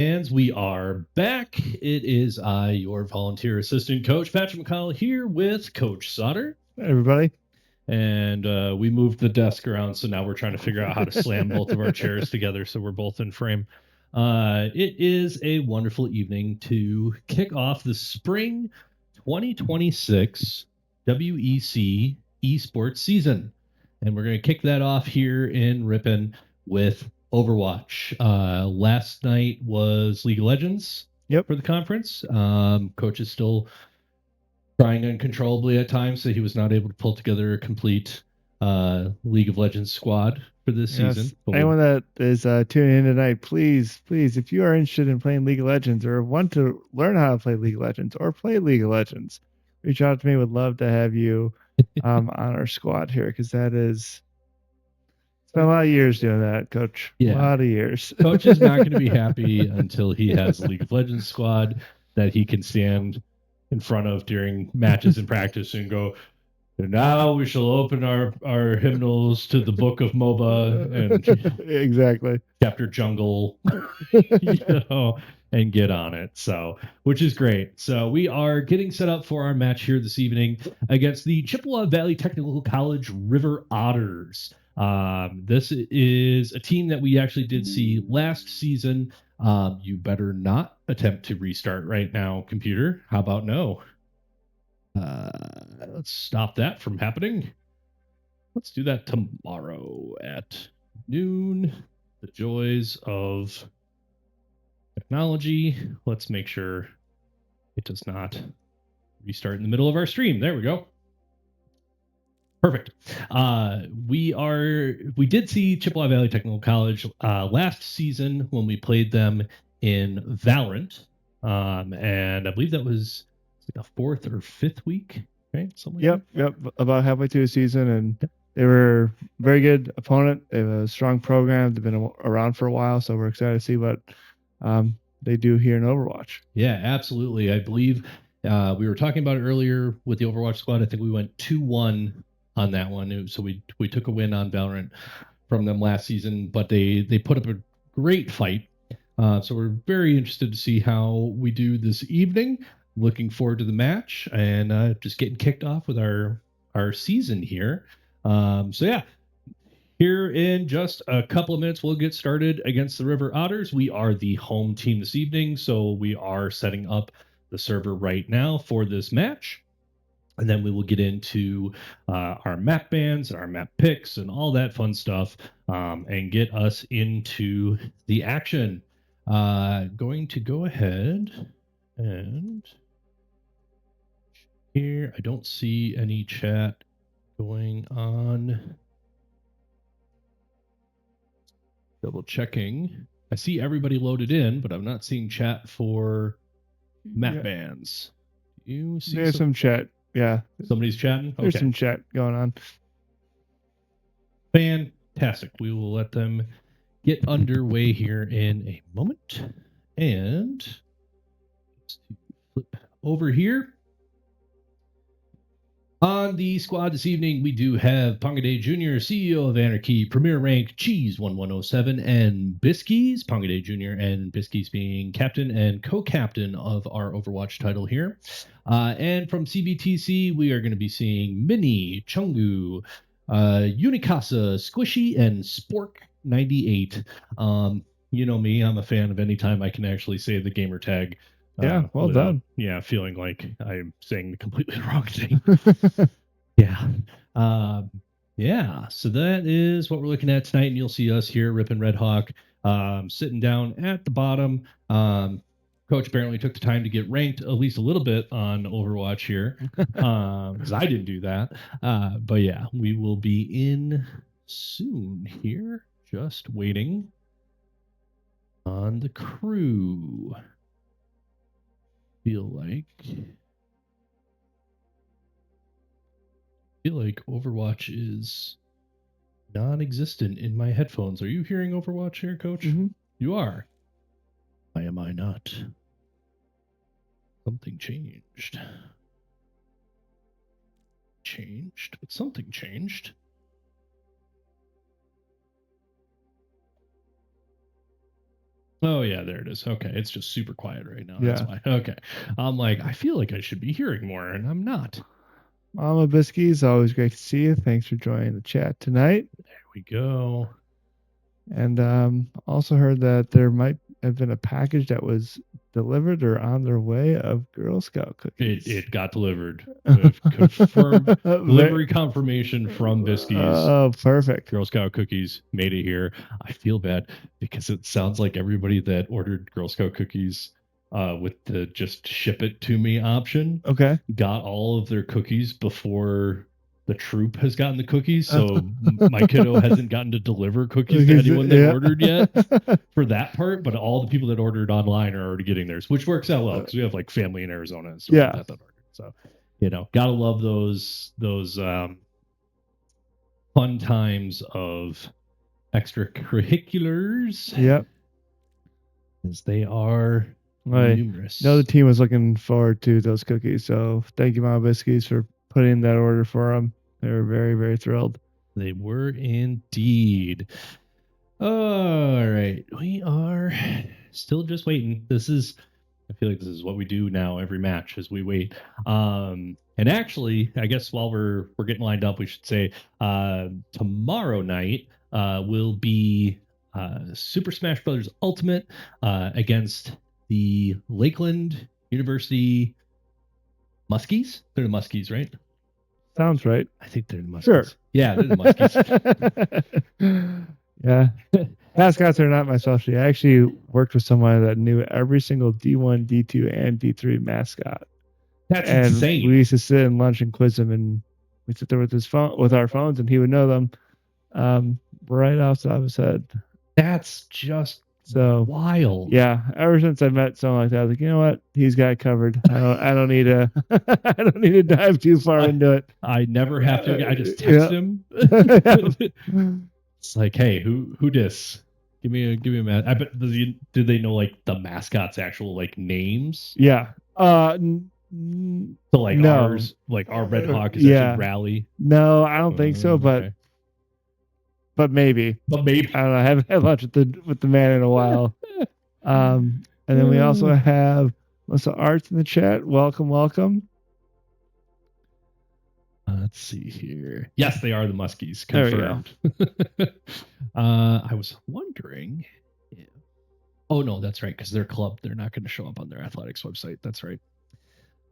And we are back. It is I, your volunteer assistant coach, Patrick McCall, here with Coach Sauter. Hey, everybody. And we moved the desk around, so now we're trying to figure out how to slam both of our chairs together so we're both in frame. It is a wonderful evening to kick off the spring 2026 WEC Esports season. And we're going to kick that off here in Ripon with Overwatch. Last night was League of Legends for the conference. Coach is still trying uncontrollably at times, so he was not able to pull together a complete League of Legends squad for this season. Anyone that is tuning in tonight, please, if you are interested in playing League of Legends or want to learn how to play League of Legends or play League of Legends, reach out to me. Would love to have you on our squad here, because that is... Spent a lot of years doing that, Coach. Yeah. A lot of years. Coach is not going to be happy until he has a League of Legends squad that he can stand in front of during matches and practice and go, and now we shall open our hymnals to the book of MOBA and exactly chapter jungle, and get on it. So, which is great. So we are getting set up for our match here this evening against the Chippewa Valley Technical College River Otters. This is a team that we actually did see last season. You better not attempt to restart right now, computer. How about no? Let's stop that from happening. Let's do that tomorrow at noon. The joys of technology. Let's make sure it does not restart in the middle of our stream. There we go. Perfect. We did see Chippewa Valley Technical College last season when we played them in Valorant. And I believe that was like a fourth or fifth week, right? Something like that. Yep. About halfway through the season, and they were a very good opponent. They have a strong program. They've been around for a while, so we're excited to see what they do here in Overwatch. Yeah, absolutely. I believe we were talking about it earlier with the Overwatch squad. I think we went 2-1 on that one. So we took a win on Valorant from them last season, but they put up a great fight. So we're very interested to see how we do this evening. Looking forward to the match and just getting kicked off with our season here. So yeah, here in just a couple of minutes, we'll get started against the River Otters. We are the home team this evening, so we are setting up the server right now for this match. And then we will get into our map bans and our map picks and all that fun stuff and get us into the action. Going to go ahead and here, I don't see any chat going on. Double checking. I see everybody loaded in, but I'm not seeing chat for map bans. You see There's some chat. Yeah. Somebody's chatting? There's some chat going on. Fantastic. We will let them get underway here in a moment. And let's flip over here. On the squad this evening, we do have Pongade Jr., CEO of Anarchy, Premier Rank, Cheese 1107, and Biskies, Pongade Jr. and Biskies being captain and co-captain of our Overwatch title here. And from CBTC, we are going to be seeing Mini, Chungu, Unicasa, Squishy, and Spork 98. You know me, I'm a fan of any time I can actually say the gamer tag. Yeah, well done. Yeah, feeling like I'm saying the completely wrong thing. Yeah. So that is what we're looking at tonight, and you'll see us here, Ripon Red Hawk, sitting down at the bottom. Coach apparently took the time to get ranked at least a little bit on Overwatch here, because I didn't do that. But yeah, we will be in soon here, just waiting on the crew. Feel like Overwatch is non-existent in my headphones. Are you hearing Overwatch here, Coach? Mm-hmm. You are. Why am I not? Something changed. But something changed. Oh yeah, there it is. Okay, it's just super quiet right now. Yeah. That's why. Okay, I'm like, I feel like I should be hearing more, and I'm not. Mama Biscuits, always great to see you. Thanks for joining the chat tonight. There we go. And also heard that there might have been a package that was delivered or on their way of Girl Scout cookies. It got delivered. With confirmed delivery confirmation from Biscuits. Oh, perfect. Girl Scout cookies made it here. I feel bad because it sounds like everybody that ordered Girl Scout cookies with the just ship it to me option Okay. got all of their cookies before the troop has gotten the cookies. So my kiddo hasn't gotten to deliver cookies to anyone that ordered yet for that part. But all the people that ordered online are already getting theirs, which works out well because we have like family in Arizona. So yeah. So, gotta love those fun times of extracurriculars. Yep. As they are numerous. No, the team was looking forward to those cookies. So thank you, Mama Biscuits, for putting that order for them. They were very, very thrilled. They were indeed. All right. We are still just waiting. I feel like this is what we do now every match as we wait. And actually, I guess while we're getting lined up, we should say tomorrow night will be Super Smash Brothers Ultimate against the Lakeland University Muskies. They're the Muskies, right? Sounds right. I think they're the Muskies. Sure. Yeah, they're the Muskies. Yeah. Mascots are not my specialty. I actually worked with someone that knew every single D1, D2, and D3 mascot. That's insane. We used to sit in lunch and quiz him, and we'd sit there with our phones, and he would know them right off the top of his head. That's just so wild. Yeah. Ever since I met someone like that, I was like, you know what? He's got it covered. I don't need to I don't need to dive too far into it. I never have to. I just text him. It's like, hey, who dis? Give me a man. I bet do they know like the mascot's actual like names? Yeah. So like ours, like our Red Hawk is actually Rally. No, I don't think so, but maybe. But maybe. I don't know. I haven't had lunch with the man in a while. And then we also have Melissa Arts in the chat. Welcome. Let's see here. Yes, they are the Muskies. Confirmed. I was wondering. Oh no, that's right, because they're club. They're not going to show up on their athletics website. That's right.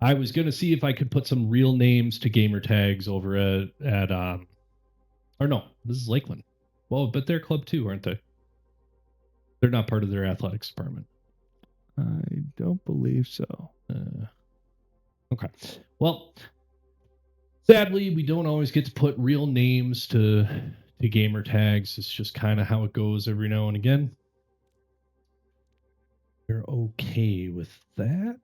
I was going to see if I could put some real names to gamer tags over at or no, this is Lakeland. Well, but they're club too, aren't they? They're not part of their athletics department. I don't believe so. Okay. Well, sadly, we don't always get to put real names to gamer tags. It's just kind of how it goes every now and again. You're okay with that?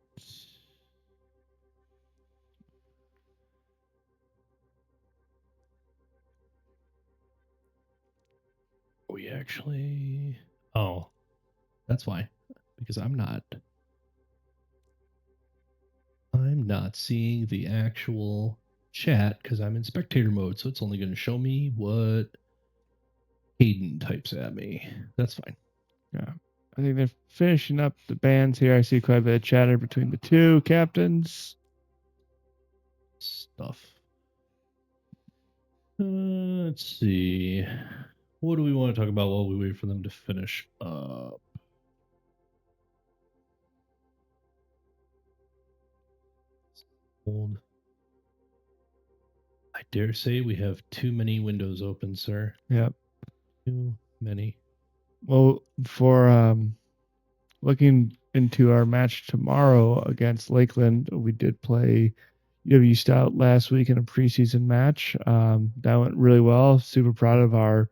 We actually... Oh, that's why. Because I'm not seeing the actual chat because I'm in spectator mode, so it's only going to show me what Hayden types at me. That's fine. Yeah. I think they're finishing up the bands here. I see quite a bit of chatter between the two captains. Stuff. Let's see. What do we want to talk about while we wait for them to finish up? Old. I dare say we have too many windows open, sir. Yep. Too many. Well, for looking into our match tomorrow against Lakeland, we did play UW Stout last week in a preseason match. That went really well. Super proud of our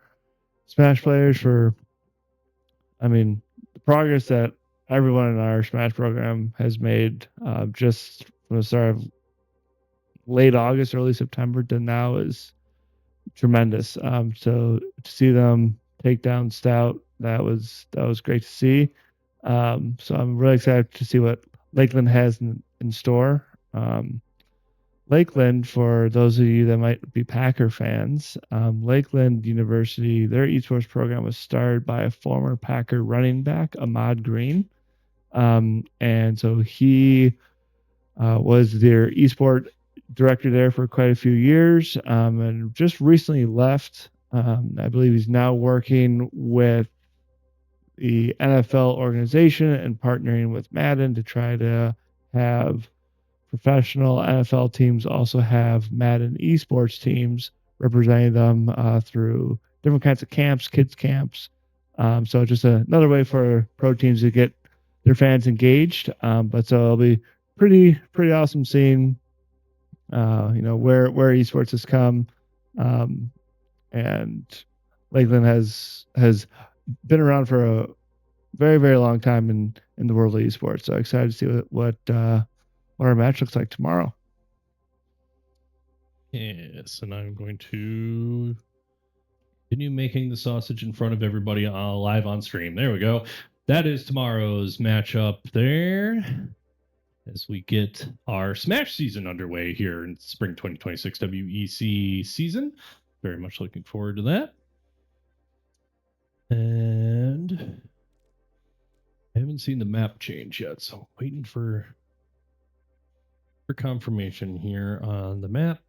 Smash players for, the progress that everyone in our Smash program has made just from the start of late August, early September to now is tremendous. So to see them take down Stout, that was great to see. So I'm really excited to see what Lakeland has in store. Lakeland, for those of you that might be Packer fans, Lakeland University, their esports program was started by a former Packer running back, Ahmad Green. And so he was their esport director there for quite a few years, and just recently left. I believe he's now working with the NFL organization and partnering with Madden to try to have professional NFL teams also have Madden esports teams representing them through different kinds of camps, kids camps. So just another way for pro teams to get their fans engaged. But so it'll be pretty awesome seeing where esports has come, and Lakeland has been around for a very, very long time in the world of esports. So excited to see what our match looks like tomorrow. Yes, and I'm going to continue making the sausage in front of everybody live on stream. There we go. That is tomorrow's matchup there, as we get our Smash season underway here in spring 2026 WEC season. Very much looking forward to that. And I haven't seen the map change yet, so I'm waiting for confirmation here on the map.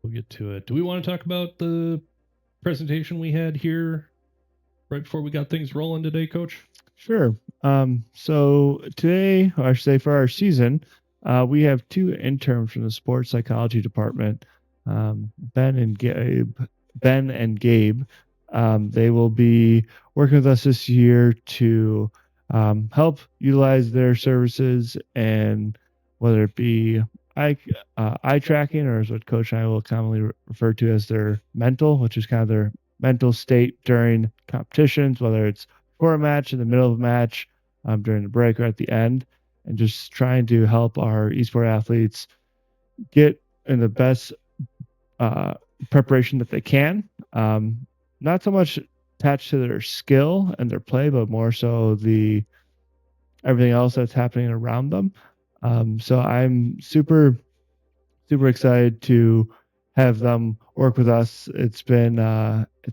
We'll get to it. Do we want to talk about the presentation we had here right before we got things rolling today, Coach? Sure. So today, or I should say for our season, we have two interns from the sports psychology department, Ben and Gabe. They will be working with us this year to help utilize their services, and whether it be eye tracking, or as what Coach and I will commonly refer to as their mental, which is kind of their mental state during competitions, whether it's for a match, in the middle of a match, during the break, or at the end, and just trying to help our esport athletes get in the best preparation that they can. Not so much attached to their skill and their play, but more so everything else that's happening around them. So I'm super excited to have them work with us. It's been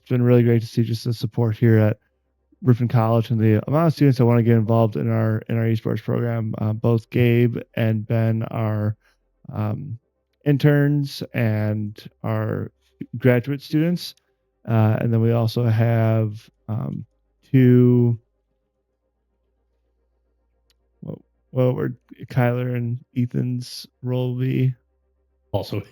really great to see just the support here at Ripon College and the amount of students that want to get involved in our esports program. Both Gabe and Ben are interns and are graduate students, and then we also have two. What would Kyler and Ethan's role be? Also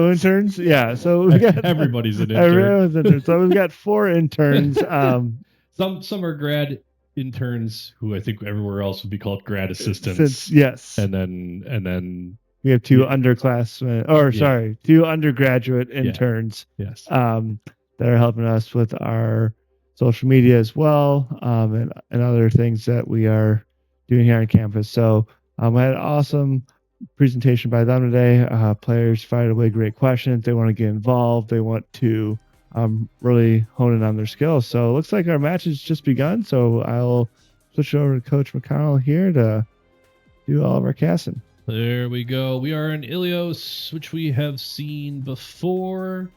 interns. Yeah. So we got everybody's an intern. Everyone's intern. So we've got 4 interns. Some are grad interns who I think everywhere else would be called grad assistants. Yes. And then we have 2 underclassmen, 2 undergraduate interns. Yes. That are helping us with our social media as well, and other things that we are doing here on campus. So I had an awesome presentation by them today. Players fired away great questions. They want to get involved. They want to really hone in on their skills. So it looks like our match has just begun. So I'll switch over to Coach McConnell here to do all of our casting. There we go. We are in Ilios, which we have seen before.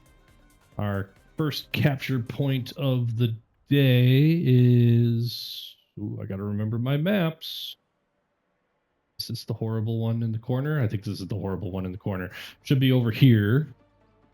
Our first capture point of the day is... I got to remember my maps. Is this the horrible one in the corner? I think this is the horrible one in the corner. Should be over here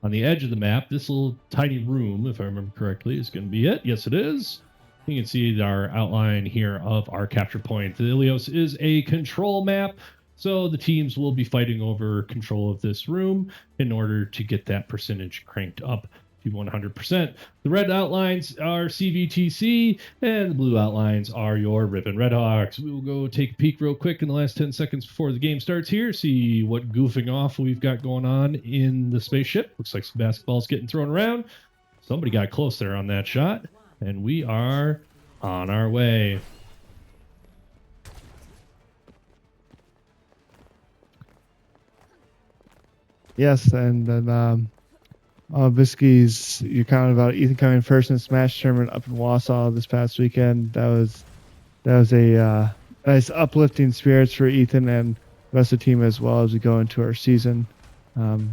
on the edge of the map. This little tiny room, if I remember correctly, is going to be it. Yes, it is. You can see our outline here of our capture point. The Ilios is a control map, so the teams will be fighting over control of this room in order to get that percentage cranked up to 100%. The red outlines are CVTC, and the blue outlines are your Ripon Redhawks. We will go take a peek real quick in the last 10 seconds before the game starts here, see what goofing off we've got going on in the spaceship. Looks like some basketballs getting thrown around. Somebody got close there on that shot, and we are on our way. Yes, and then Bisky's, you're commenting about Ethan coming first in the Smash tournament up in Wausau this past weekend. That was a nice uplifting spirits for Ethan and the rest of the team as well as we go into our season. And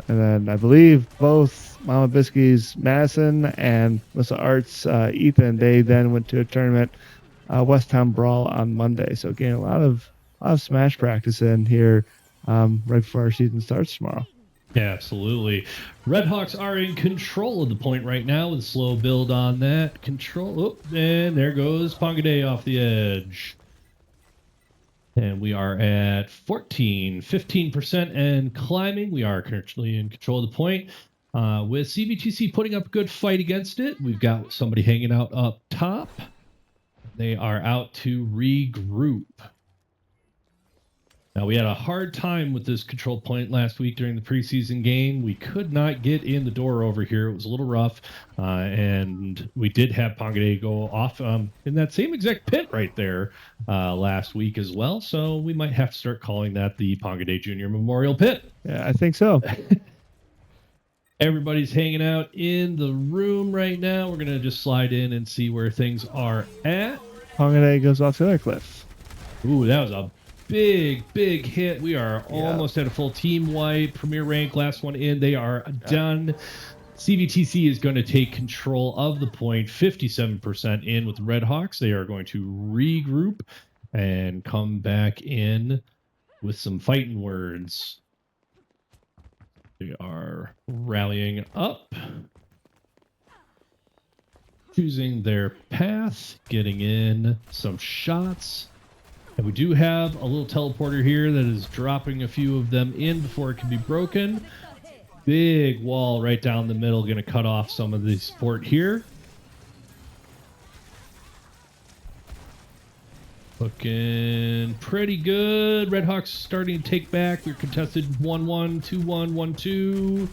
then I believe both Mama Biscuit's Madison and Melissa Arts, Ethan, they then went to a tournament, West Town Brawl on Monday. So getting a lot of Smash practice in here right before our season starts tomorrow. Yeah, absolutely. Redhawks are in control of the point right now with a slow build on that. Control. Oh, and there goes Pongade off the edge. And we are at 15% and climbing. We are currently in control of the point. With CVTC putting up a good fight against it. We've got somebody hanging out up top. They are out to regroup. Now, we had a hard time with this control point last week during the preseason game. We could not get in the door over here. It was a little rough. And we did have Pongade go off in that same exact pit right there last week as well. So we might have to start calling that the Pongade Junior Memorial Pit. Yeah, I think so. Everybody's hanging out in the room right now. We're going to just slide in and see where things are at. Pongade goes off the other cliff. Ooh, that was a big hit. We are almost at a full team wipe. Premier rank, last one in. They are done. CVTC is going to take control of the point. 57% in with the Redhawks. They are going to regroup and come back in with some fighting words. They are rallying up, choosing their path, getting in some shots. And we do have a little teleporter here that is dropping a few of them in before it can be broken. Big wall right down the middle, going to cut off some of the support here. Looking pretty good. Redhawks starting to take back. We're contested 1-1, 2-1, 1-2.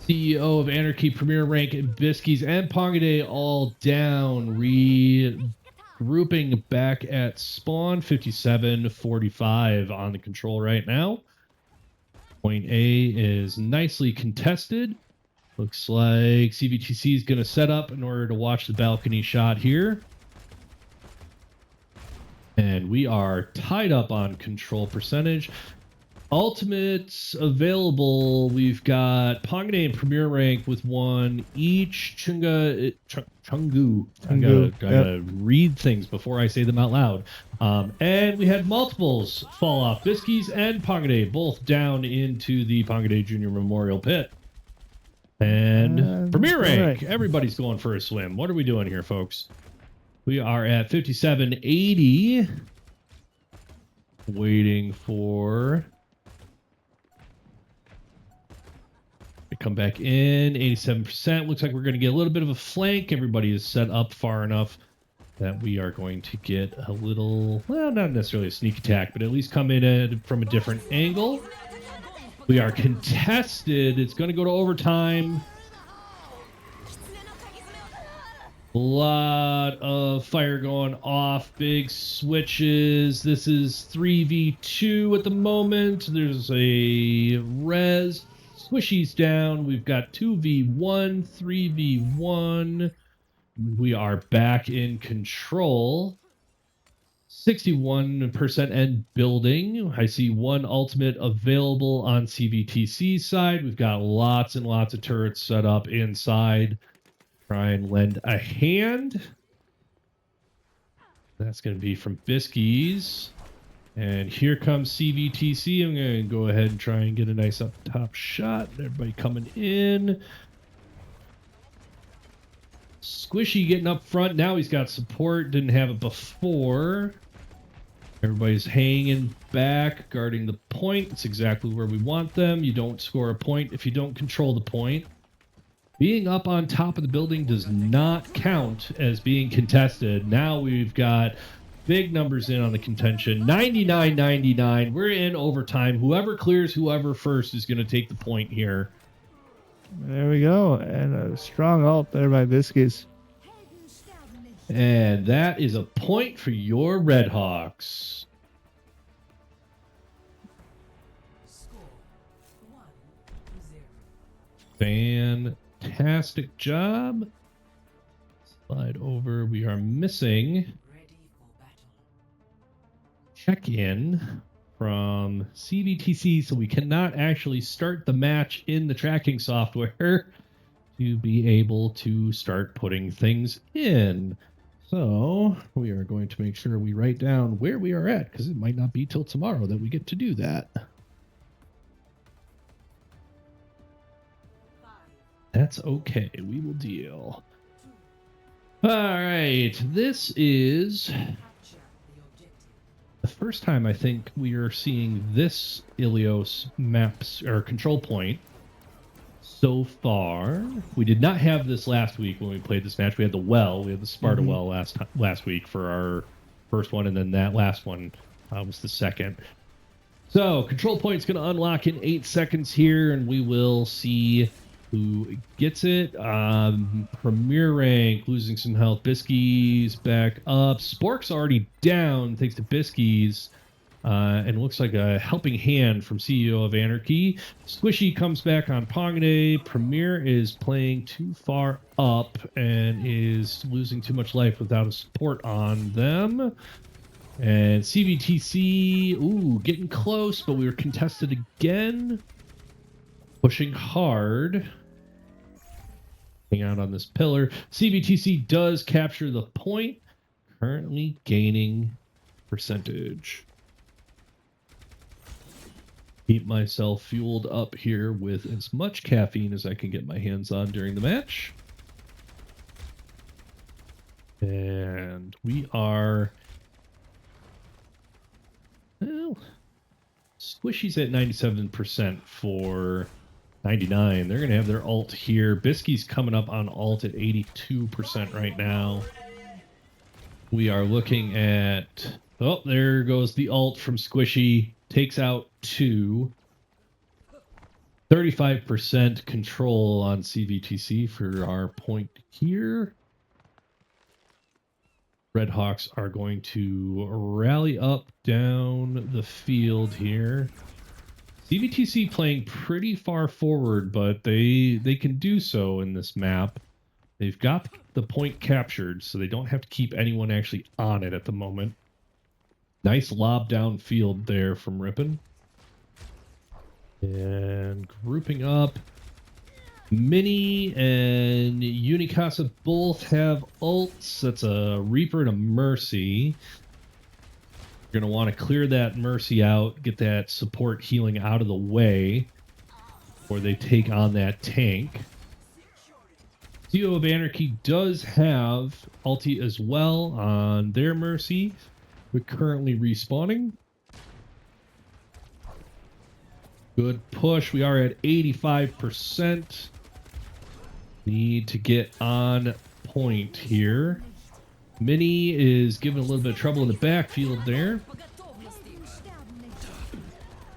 CEO of Anarchy, Premier Rank, and Biskies, and Pongade all down. Grouping back at spawn. 57-45 on the control right now. Point A is nicely contested. Looks like CVTC is going to set up in order to watch the balcony shot here. And we are tied up on control percentage. Ultimates available. We've got Pongade and Premier Rank with one each. Chungu. I gotta read things before I say them out loud. And we had multiples fall off. Biskies and Pongade both down into the Pongade Junior Memorial Pit. And Premier Rank, everybody's going for a swim. What are we doing here, folks? We are at 57-80. Waiting for to come back in. 87%. Looks like we're going to get a little bit of a flank. Everybody is set up far enough that we are going to get a little, well, not necessarily a sneak attack, but at least come in from a different angle. We are contested. It's going to go to overtime. A lot of fire going off. Big switches. This is 3v2 at the moment. There's a res. Squishy's down. We've got 2v1, 3v1. We are back in control. 61% and building. I see one ultimate available on CVTC's side. We've got lots and lots of turrets set up inside. Try and lend a hand. That's going to be from Biskies. And here comes CVTC. I'm going to go ahead and try and get a nice up top shot. Everybody coming in. Squishy getting up front. Now he's got support. Didn't have it before. Everybody's hanging back, guarding the point. It's exactly where we want them. You don't score a point if you don't control the point. Being up on top of the building does not count as being contested. Now we've got big numbers in on the contention. 99-99. We're in overtime. Whoever clears whoever first is going to take the point here. There we go. And a strong ult there by Biskies. And that is a point for your Redhawks. Fantastic job. Slide over. We are missing check-in from CVTC, so we cannot actually start the match in the tracking software to be able to start putting things in. So we are going to make sure we write down where we are at, because it might not be till tomorrow that we get to do that. That's okay. We will deal. All right. This is the first time I think we are seeing this Ilios maps or control point so far. We did not have this last week when we played this match. We had the well. We had the Sparta well last week for our first one, and then that last one was the second. So control point's going to unlock in 8 seconds here, and we will see who gets it. Premier rank, losing some health. Biskies back up. Spork's already down thanks to Biskies. And looks like a helping hand from CEO of Anarchy. Squishy comes back on Pongade. Premier is playing too far up and is losing too much life without a support on them. And CVTC, ooh, getting close, but we were contested again. Pushing hard. Hang out on this pillar. CVTC does capture the point. Currently gaining percentage. Keep myself fueled up here with as much caffeine as I can get my hands on during the match. And we are... Well, Squishy's at 97% for 99. They're going to have their ult here. Bisky's coming up on ult at 82% right now. We are looking at... Oh, there goes the ult from Squishy. Takes out 2. 35% control on CVTC for our point here. Redhawks are going to rally up down the field here. CVTC playing pretty far forward, but they can do so in this map. They've got the point captured, so they don't have to keep anyone actually on it at the moment. Nice lob downfield there from Ripon. And grouping up. Mini and Unicasa both have ults. That's a Reaper and a Mercy. You're going to want to clear that Mercy out, get that support healing out of the way before they take on that tank. CEO of Anarchy does have ulti as well on their Mercy. We're currently respawning. Good push. We are at 85%. Need to get on point here. Mini is giving a little bit of trouble in the backfield there.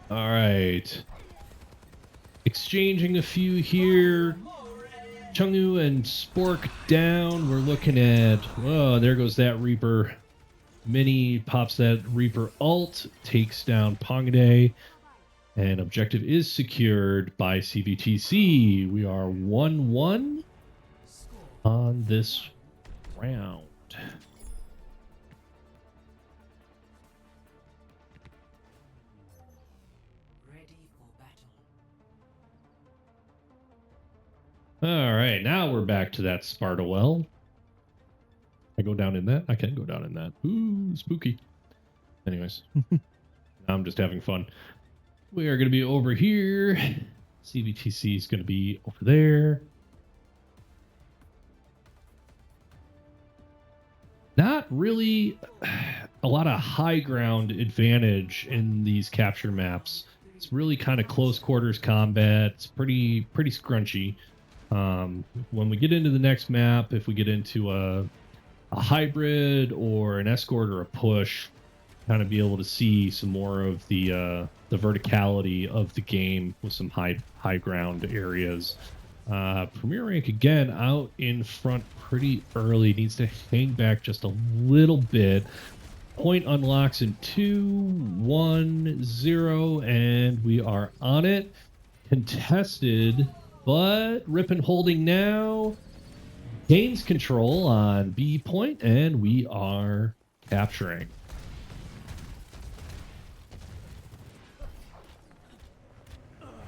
All right. Exchanging a few here. Chungu and Spork down. We're looking at... Oh, there goes that Reaper. Mini pops that Reaper ult. Takes down Pongade. And objective is secured by CVTC. We are 1-1 on this round. Ready for battle. All right, now we're back to that Sparta well. I go down in that? I can go down in that. Ooh, spooky. Anyways, now I'm just having fun. We are going to be over here. CVTC is going to be over there. Not really a lot of high ground advantage in these capture maps. It's really kind of close quarters combat. It's pretty scrunchy. When we get into the next map, if we get into a hybrid or an escort or a push, kind of be able to see some more of the verticality of the game with some high ground areas. Premier rank again out in front pretty early. Needs to hang back just a little bit. Point unlocks in 2, 1, 0, and we are on it. Contested, but Ripon holding now. gains control on B point, and we are capturing.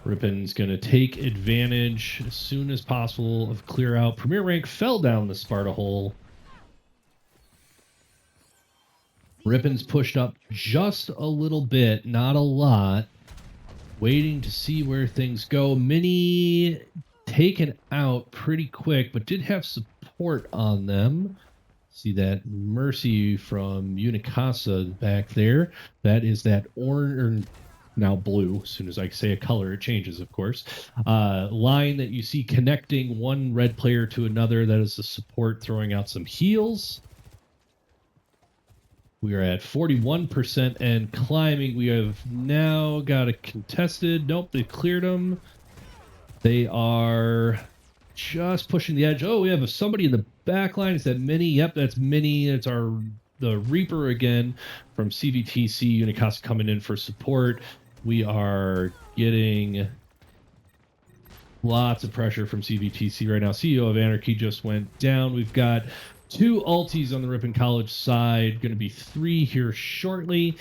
Ripon's going to take advantage as soon as possible of clear out. Premier Rank fell down the Sparta hole. Ripon's pushed up just a little bit, not a lot. Waiting to see where things go. Mini taken out pretty quick, but did have support on them. See that Mercy from Unicasa back there. That is that orange, now blue. As soon as I say a color, it changes, of course. Line that you see connecting one red player to another. That is the support throwing out some heals. We are at 41% and climbing. We have now got a contested. Nope, they cleared them. They are just pushing the edge. Oh, we have somebody in the back line. Is that Mini? Yep, that's Mini. It's the Reaper again from CVTC. Unicasa coming in for support. We are getting lots of pressure from CVTC right now. CEO of Anarchy just went down. We've got 2 ultis on the Ripon College side. Going to be 3 here shortly.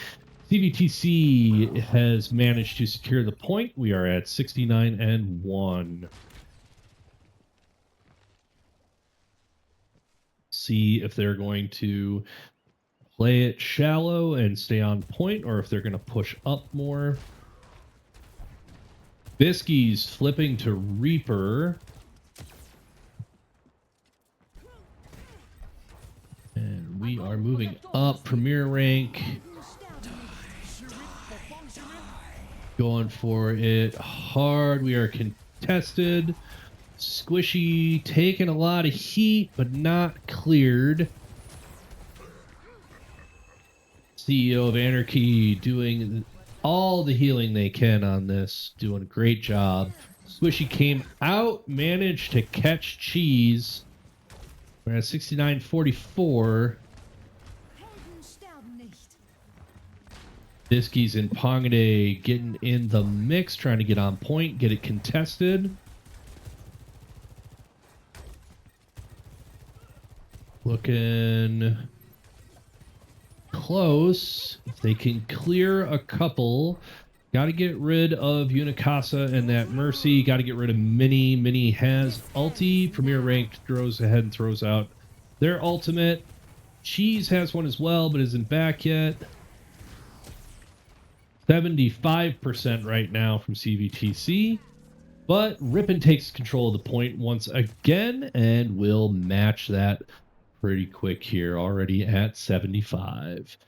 CVTC has managed to secure the point. We are at 69-1. See if they're going to play it shallow and stay on point, or if they're going to push up more. Bisky's flipping to Reaper. And we are moving up. Premier Rank. Going for it hard. We are contested. Squishy taking a lot of heat, but not cleared. CEO of Anarchy doing all the healing they can on this. Doing a great job. Squishy came out, managed to catch Cheese. We're at 69-44. Bisky's and Pongade getting in the mix, trying to get on point, get it contested. Looking close. If they can clear a couple, got to get rid of Unicasa and that Mercy. Got to get rid of Mini. Mini has ulti. Premier Rank throws ahead and throws out their ultimate. Cheese has one as well, but isn't back yet. 75% right now from CVTC. But Ripon takes control of the point once again and will match that pretty quick here, already at 75.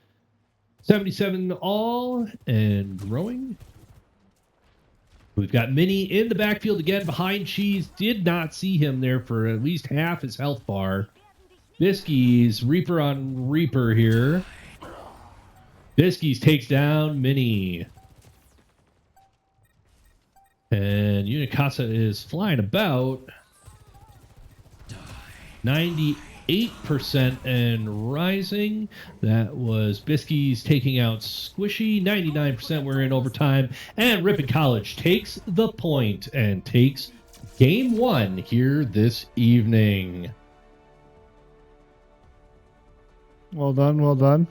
77 all and growing. We've got Mini in the backfield again behind Cheese. Did not see him there for at least half his health bar. Bisky's Reaper on Reaper here. Bisky's takes down Mini. And Unicasa is flying about 98% and rising. That was Bisky's taking out Squishy. 99%. We're in overtime. And Ripon College takes the point and takes game 1 here this evening. Well done, well done.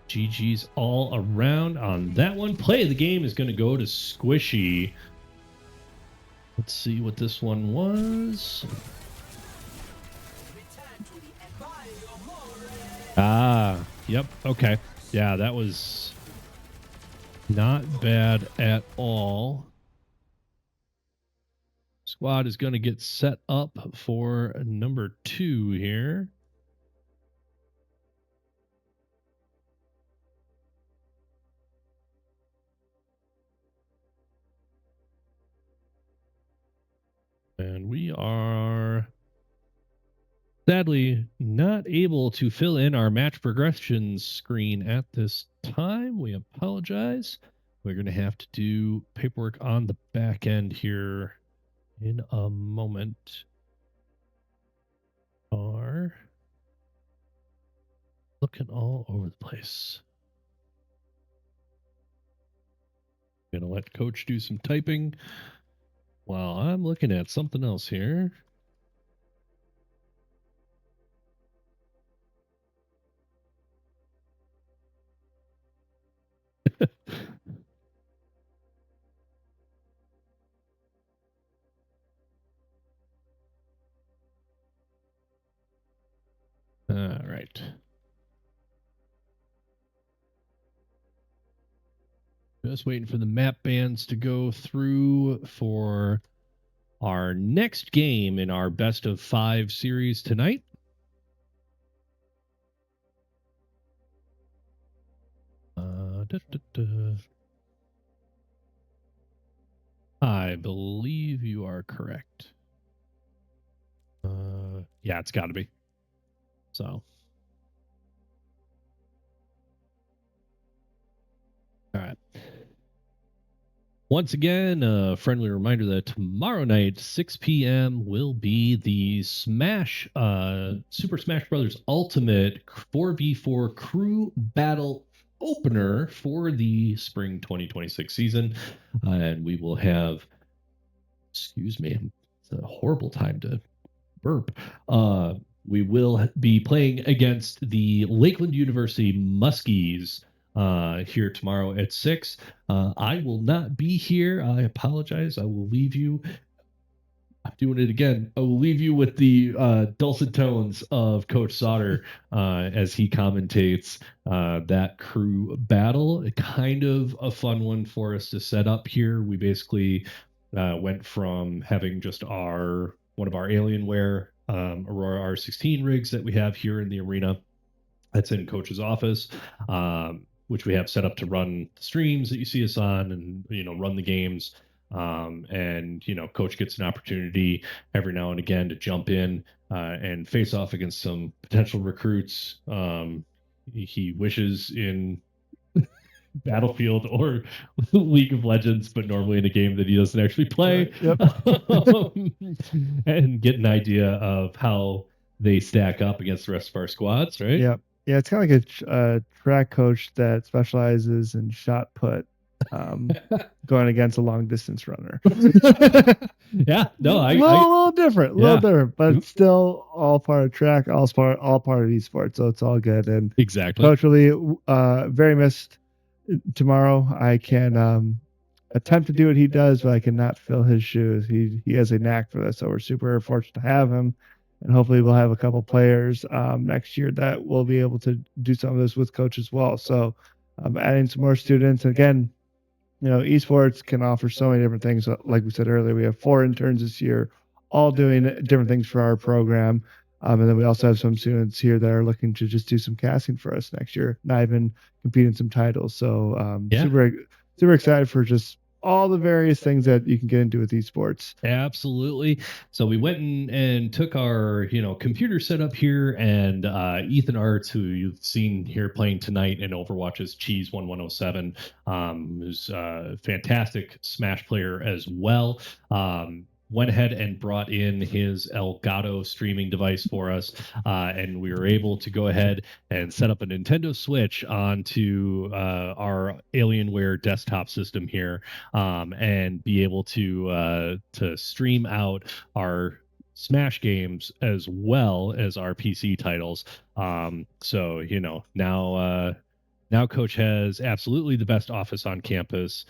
GG's all around on that one. Play of the game is going to go to Squishy. Let's see what this one was. Ah, yep. Okay. Yeah, that was not bad at all. Squad is going to get set up for number 2 here. And we are sadly not able to fill in our match progression screen at this time. We apologize. We're going to have to do paperwork on the back end here in a moment. Are looking all over the place. I'm going to let Coach do some typing while I'm looking at something else here. All right. Just waiting for the map bands to go through for our next game in our best of 5 series tonight. I believe you are correct. Yeah, it's got to be. So. All right. Once again, a friendly reminder that tomorrow night, 6 p.m., will be the Super Smash Brothers Ultimate 4v4 Crew Battle opener for the spring 2026 season. And we will have, excuse me, it's a horrible time to burp. We will be playing against the Lakeland University Muskies here tomorrow at 6. I will not be here. I apologize. I will leave you. I'm doing it again. I will leave you with the dulcet tones of Coach Sauter as he commentates that crew battle. Kind of a fun one for us to set up here. We basically went from having just one of our Alienware Aurora R16 rigs that we have here in the arena. That's in Coach's office, which we have set up to run the streams that you see us on and, run the games. And Coach gets an opportunity every now and again to jump in and face off against some potential recruits. He wishes in Battlefield or League of Legends, but normally in a game that he doesn't actually play. Yep. And get an idea of how they stack up against the rest of our squads, right? Yep. Yeah, it's kind of like a track coach that specializes in shot put, going against a long distance runner. Yeah, no, a little different, but it's still all part of track, all part of esports, so it's all good. And exactly, Coach will be very missed tomorrow. I can attempt to do what he does, but I cannot fill his shoes. He has a knack for this, so we're super fortunate to have him. And hopefully we'll have a couple players next year that will be able to do some of this with Coach as well. So adding some more students. Again, esports can offer so many different things. Like we said earlier, we have 4 interns this year, all doing different things for our program. And then we also have some students here that are looking to just do some casting for us next year, not even compete in some titles. So super excited for just all the various things that you can get into with esports. Absolutely. So we went and took our, computer setup here, and Ethan Arts, who you've seen here playing tonight in Overwatch's Cheese 1107, who's a fantastic Smash player as well. Went ahead and brought in his Elgato streaming device for us, and we were able to go ahead and set up a Nintendo Switch onto our Alienware desktop system here, and be able to stream out our Smash games as well as our PC titles. So now Coach has absolutely the best office on campus.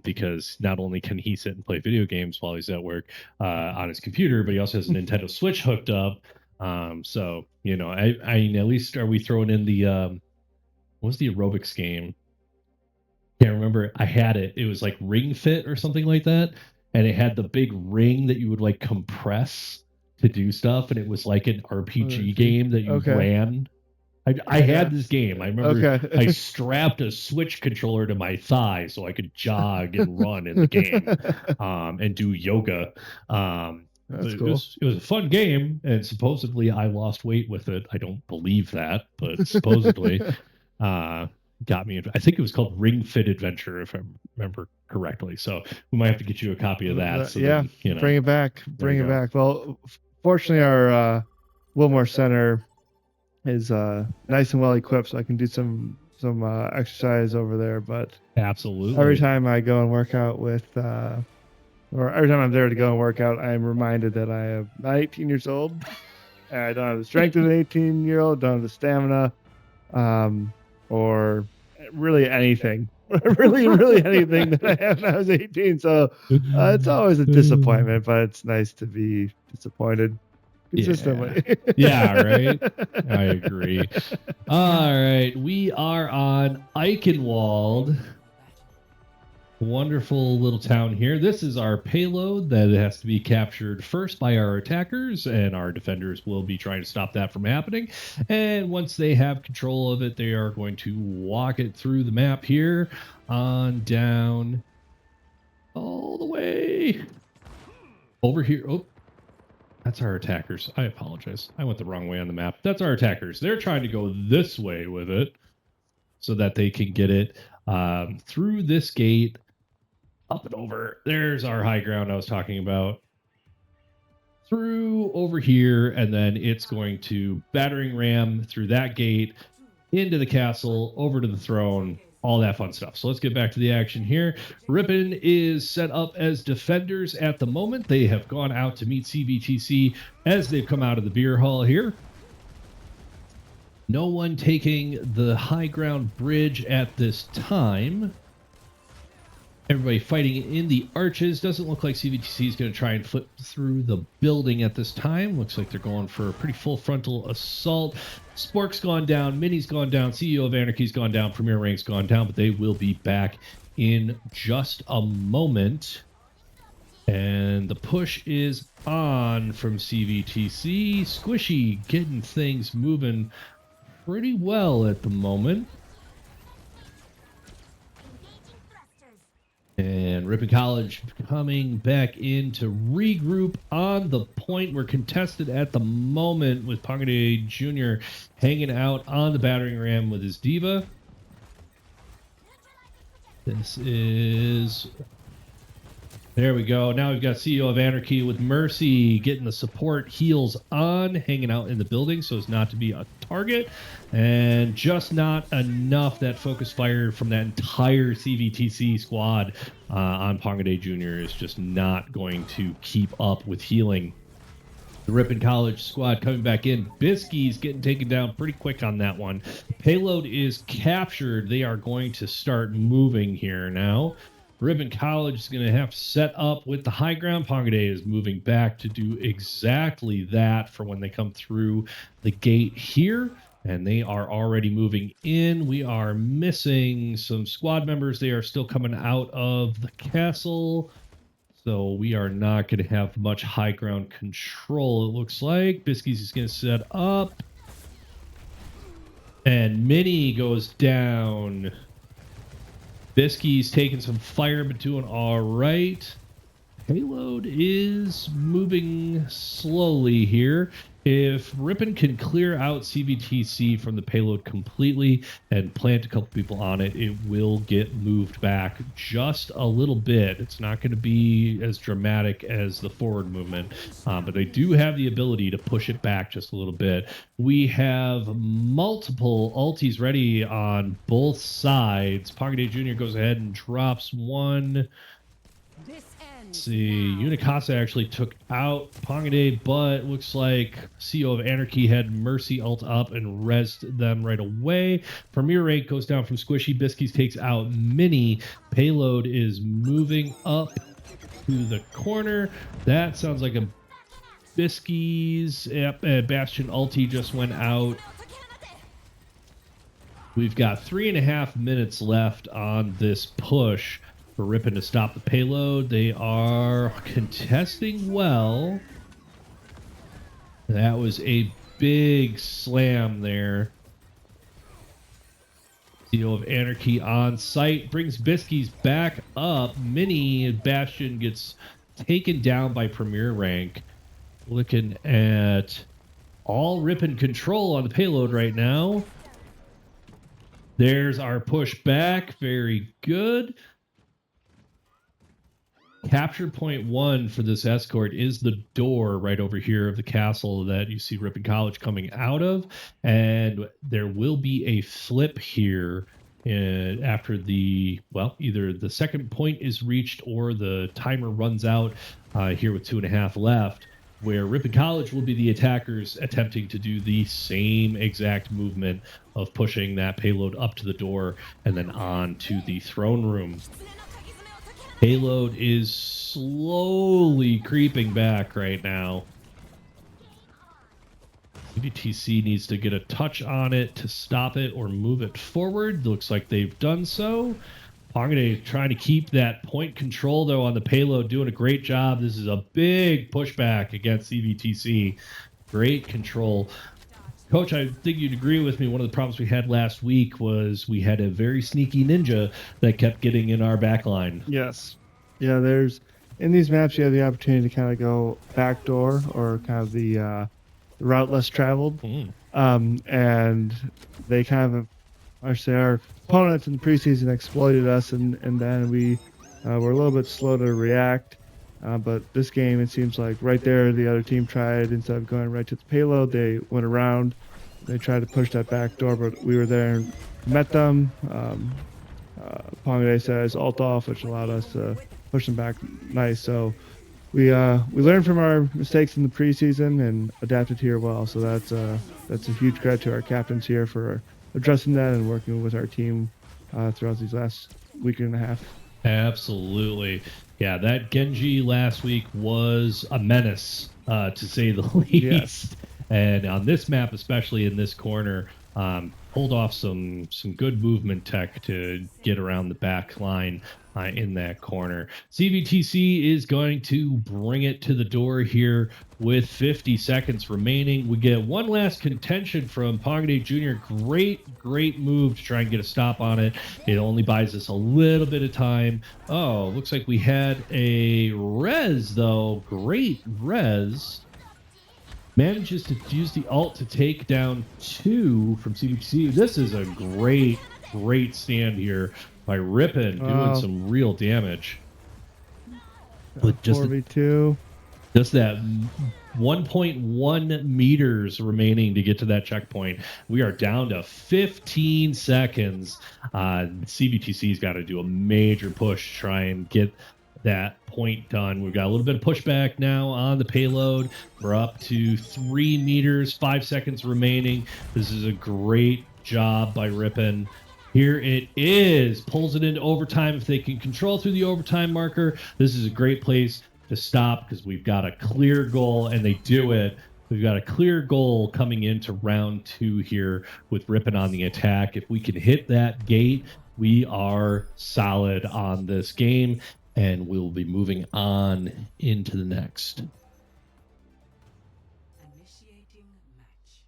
Because not only can he sit and play video games while he's at work on his computer, but he also has a Nintendo Switch hooked up. So at least are we throwing in the what was the aerobics game? Can't remember. I had it. It was like Ring Fit or something like that, and it had the big ring that you would like compress to do stuff, and it was like an RPG game that you ran. I had this game. I remember I strapped a Switch controller to my thigh so I could jog and run in the game and do yoga. That's cool. It was a fun game, and supposedly I lost weight with it. I don't believe that, but supposedly got me. I think it was called Ring Fit Adventure, if I remember correctly. So we might have to get you a copy of that. So then, bring it back. Bring it back. Well, fortunately, our Wilmore Center is nice and well equipped, so I can do some exercise over there. But absolutely, every time I go and work out or every time I'm there to go and work out, I'm reminded that I am not 18 years old, and I don't have the strength of an 18-year-old, don't have the stamina, or really anything. really anything that I had when I was 18. So it's always a disappointment, but it's nice to be disappointed. consistently. Yeah, right. I agree. All right, we are on Eichenwald. Wonderful little town here. This is our payload that has to be captured first by our attackers, and our defenders will be trying to stop that from happening. And once they have control of it, they are going to walk it through the map here on down all the way over here. Oh, that's our attackers. I apologize. I went the wrong way on the map. That's our attackers. They're trying to go this way with it so that they can get it through this gate, up and over. There's our high ground I was talking about. Through over here, and then it's going to battering ram through that gate, into the castle, over to the throne, all that fun stuff. So let's get back to the action here. Ripon is set up as defenders at the moment. They have gone out to meet CBTC as they've come out of the beer hall here. No one taking the high ground bridge at this time. Everybody fighting in the arches. Doesn't look like CBTC is going to try and flip through the building at this time. Looks like they're going for a pretty full frontal assault. Spork's gone down. Minnie's gone down. CEO of Anarchy's gone down. Premier Rank's gone down. But they will be back in just a moment. And the push is on from CBTC. Squishy getting things moving pretty well at the moment. And Ripon College coming back in to regroup on the point. We're contested at the moment with Pongade Jr. hanging out on the battering ram with his diva. This is... There we go. Now we've got CEO of Anarchy with Mercy getting the support heals on, hanging out in the building so as not to be a target. And just not enough that focus fire from that entire CVTC squad on Pongade Jr. is just not going to keep up with healing. The Ripon College squad coming back in. Bisky's getting taken down pretty quick on that one. Payload is captured. They are going to start moving here now. Ripon College is going to have to set up with the high ground. Pongade is moving back to do exactly that for when they come through the gate here. And they are already moving in. We are missing some squad members. They are still coming out of the castle. So we are not going to have much high ground control, it looks like. Bisky's is going to set up. And Minnie goes down. Bisky's taking some fire, but doing all right. Payload is moving slowly here. If Ripon can clear out CVTC from the payload completely and plant a couple people on it, it will get moved back just a little bit. It's not going to be as dramatic as the forward movement, but they do have the ability to push it back just a little bit. We have multiple ultis ready on both sides. Pongade Jr. goes ahead and drops one. Let's see, Unicasa actually took out Pongade, but looks like CEO of Anarchy had Mercy ult up and rezzed them right away. Premier Rate goes down from Squishy. Biscuits takes out Minnie. Payload is moving up to the corner. That sounds like a Biscuits. Yep, Bastion ulti just went out. We've got 3.5 minutes left on this push for Ripon to stop the payload. They are contesting well. That was a big slam there. CEO of Anarchy on site brings Bisky's back up. Mini Bastion gets taken down by Premier Rank. Looking at all Ripon control on the payload right now. There's our push back. Very good. Capture point 1 for this escort is the door right over here of the castle that you see Ripon College coming out of. And there will be a flip here after the, well, either the second point is reached or the timer runs out here with 2.5 left, where Ripon College will be the attackers attempting to do the same exact movement of pushing that payload up to the door and then on to the throne room. Payload is slowly creeping back right now. CBTC needs to get a touch on it to stop it or move it forward. Looks like they've done so. Pongade trying to keep that point control, though, on the payload, doing a great job. This is a big pushback against CBTC. Great control. Coach, I think you'd agree with me. One of the problems we had last week was we had a very sneaky ninja that kept getting in our back line. Yes. Yeah, there's in these maps you have the opportunity to kind of go backdoor or kind of the route less traveled. And they kind of, I say, our opponents in the preseason exploited us, and then we were a little bit slow to react. But this game, it seems like right there, the other team tried, instead of going right to the payload, they went around. They tried to push that back door, but we were there and met them. Pongade says ult off, which allowed us to push them back nice. So we learned from our mistakes in the preseason and adapted here well. So that's a huge credit to our captains here for addressing that and working with our team throughout these last week and a half. Absolutely. Yeah, that Genji last week was a menace, to say the least. Yes. And on this map, especially in this corner, pulled off some good movement tech to get around the back line in that corner. CBTC is going to bring it to the door here with 50 seconds remaining. We get one last contention from Pongade Jr. Great move to try and get a stop on it. It only buys us a little bit of time. Oh, looks like we had a res, though. Great res. Manages to use the ult to take down 2 from CBTC. This is a great stand here by Ripon, doing some real damage. With just 4v2. Just that 1.1 meters remaining to get to that checkpoint. We are down to 15 seconds. CBTC's got to do a major push to try and get that point done. We've got a little bit of pushback now on the payload. We're up to 3 meters, 5 seconds remaining. This is a great job by Ripon. Here it is. Pulls it into overtime. If they can control through the overtime marker, this is a great place to stop because we've got a clear goal, and they do it. We've got a clear goal coming into round 2 here with Ripon on the attack. If we can hit that gate, we are solid on this game, and we'll be moving on into the next. Initiating match.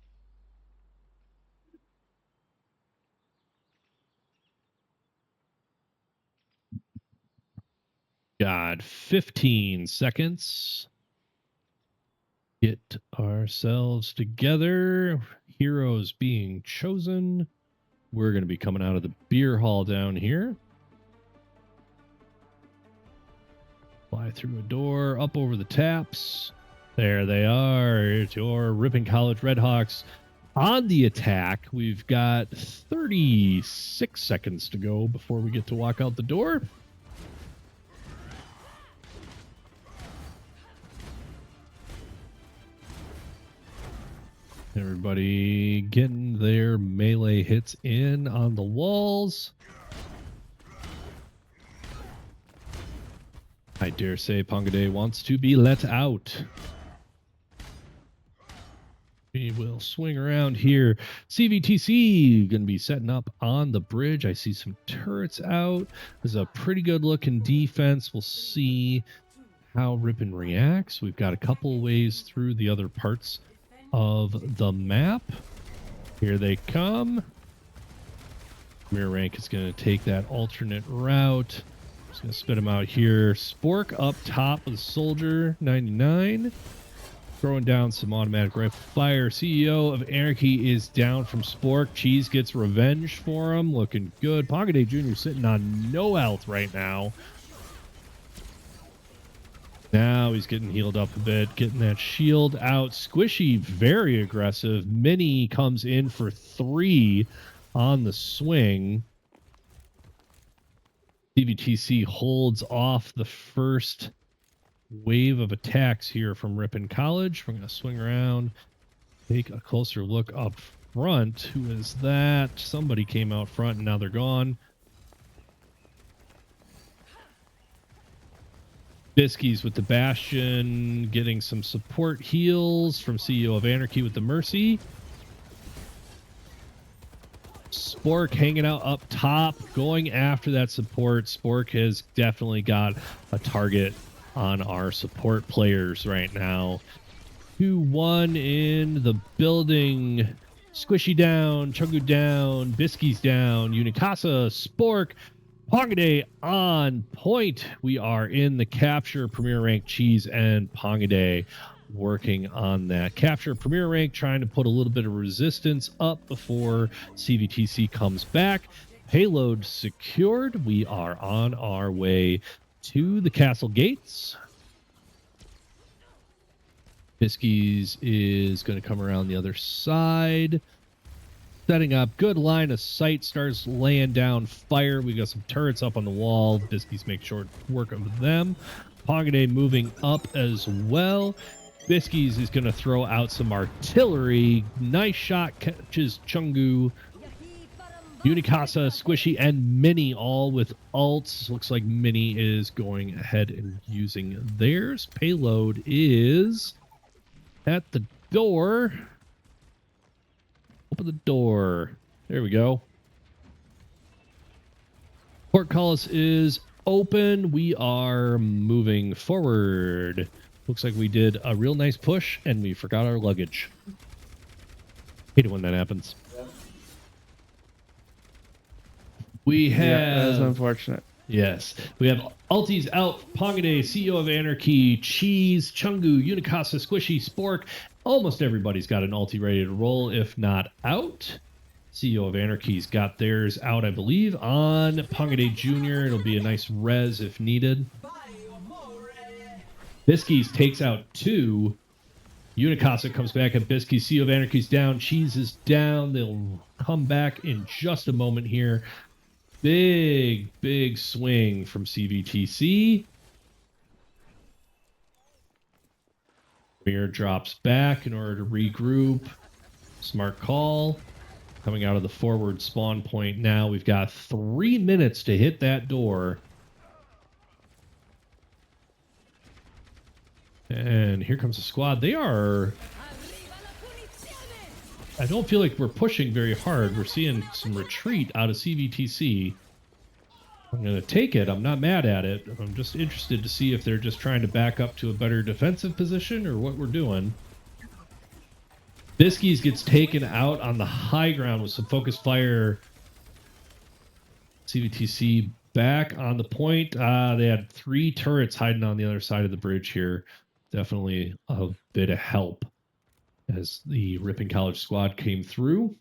Got 15 seconds. Get ourselves together. Heroes being chosen. We're going to be coming out of the beer hall down here. Fly through a door, up over the taps. There they are. It's your Ripon College Redhawks on the attack. We've got 36 seconds to go before we get to walk out the door. Everybody getting their melee hits in on the walls. I dare say Pongade wants to be let out. We will swing around here. CVTC going to be setting up on the bridge. I see some turrets out. There's a pretty good looking defense. We'll see how Ripon reacts. We've got a couple ways through the other parts of the map. Here they come. Mirror rank is going to take that alternate route. Just going to spit him out here. Spork up top with Soldier 99. Throwing down some automatic rifle fire. CEO of Anarchy is down from Spork. Cheese gets revenge for him. Looking good. Pongade Jr. sitting on no health right now. Now he's getting healed up a bit, getting that shield out. Squishy, very aggressive. Mini comes in for 3 on the swing. CVTC holds off the first wave of attacks here from Ripon College. We're going to swing around, take a closer look up front. Who is that? Somebody came out front and now they're gone. Biskies with the Bastion, getting some support heals from CEO of Anarchy with the Mercy. Spork hanging out up top, going after that support. Spork has definitely got a target on our support players right now. 2-1 in the building. Squishy down, Chungu down, Biskies down, Unikasa, Spork, Pongade on point. We are in the capture. Premier Rank, Cheese, and Pongade working on that. Capture Premier Rank, trying to put a little bit of resistance up before CVTC comes back. Payload secured. We are on our way to the castle gates. Biskies is going to come around the other side. Setting up. Good line of sight. Starts laying down fire. We got some turrets up on the wall. Biskies make short work of them. Pongade moving up as well. Biskies is going to throw out some artillery. Nice shot. Catches Chungu. Unikasa, Squishy, and Mini all with ults. Looks like Mini is going ahead and using theirs. Payload is at the door. Open the door. There we go. Portcullis is open. We are moving forward. Looks like we did a real nice push and we forgot our luggage. Hate it when that happens. We have... Yeah, that was unfortunate. Yes. We have Altis out, Pongade, CEO of Anarchy, Cheese, Chungu, Unikasa, Squishy, Spork. Almost everybody's got an ulti ready to roll, if not out. CEO of Anarchy's got theirs out, I believe, on Pongade Jr. It'll be a nice res if needed. Biskies takes out 2. Unikasa comes back at Biskies. CEO of Anarchy's down. Cheese is down. They'll come back in just a moment here. Big swing from CVTC. Mir drops back in order to regroup. Smart call. Coming out of the forward spawn point now. We've got 3 minutes to hit that door. And here comes the squad. They are... I don't feel like we're pushing very hard. We're seeing some retreat out of CVTC. I'm going to take it. I'm not mad at it. I'm just interested to see if they're just trying to back up to a better defensive position or what we're doing. Biskies gets taken out on the high ground with some focused fire. CVTC back on the point. They had 3 turrets hiding on the other side of the bridge here. Definitely a bit of help as the Ripon College squad came through.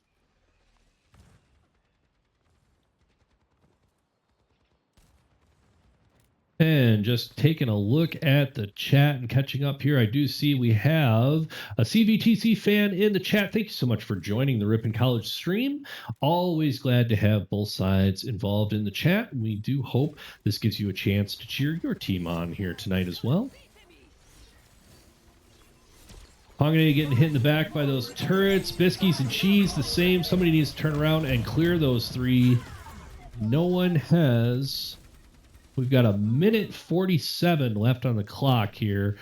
And just taking a look at the chat and catching up here, I do see we have a CVTC fan in the chat. Thank you so much for joining the Ripon College stream. Always glad to have both sides involved in the chat. We do hope this gives you a chance to cheer your team on here tonight as well. Pongade getting hit in the back by those turrets. Biskies and Cheese the same. Somebody needs to turn around and clear those 3. No one has. We've got 1:47 left on the clock here.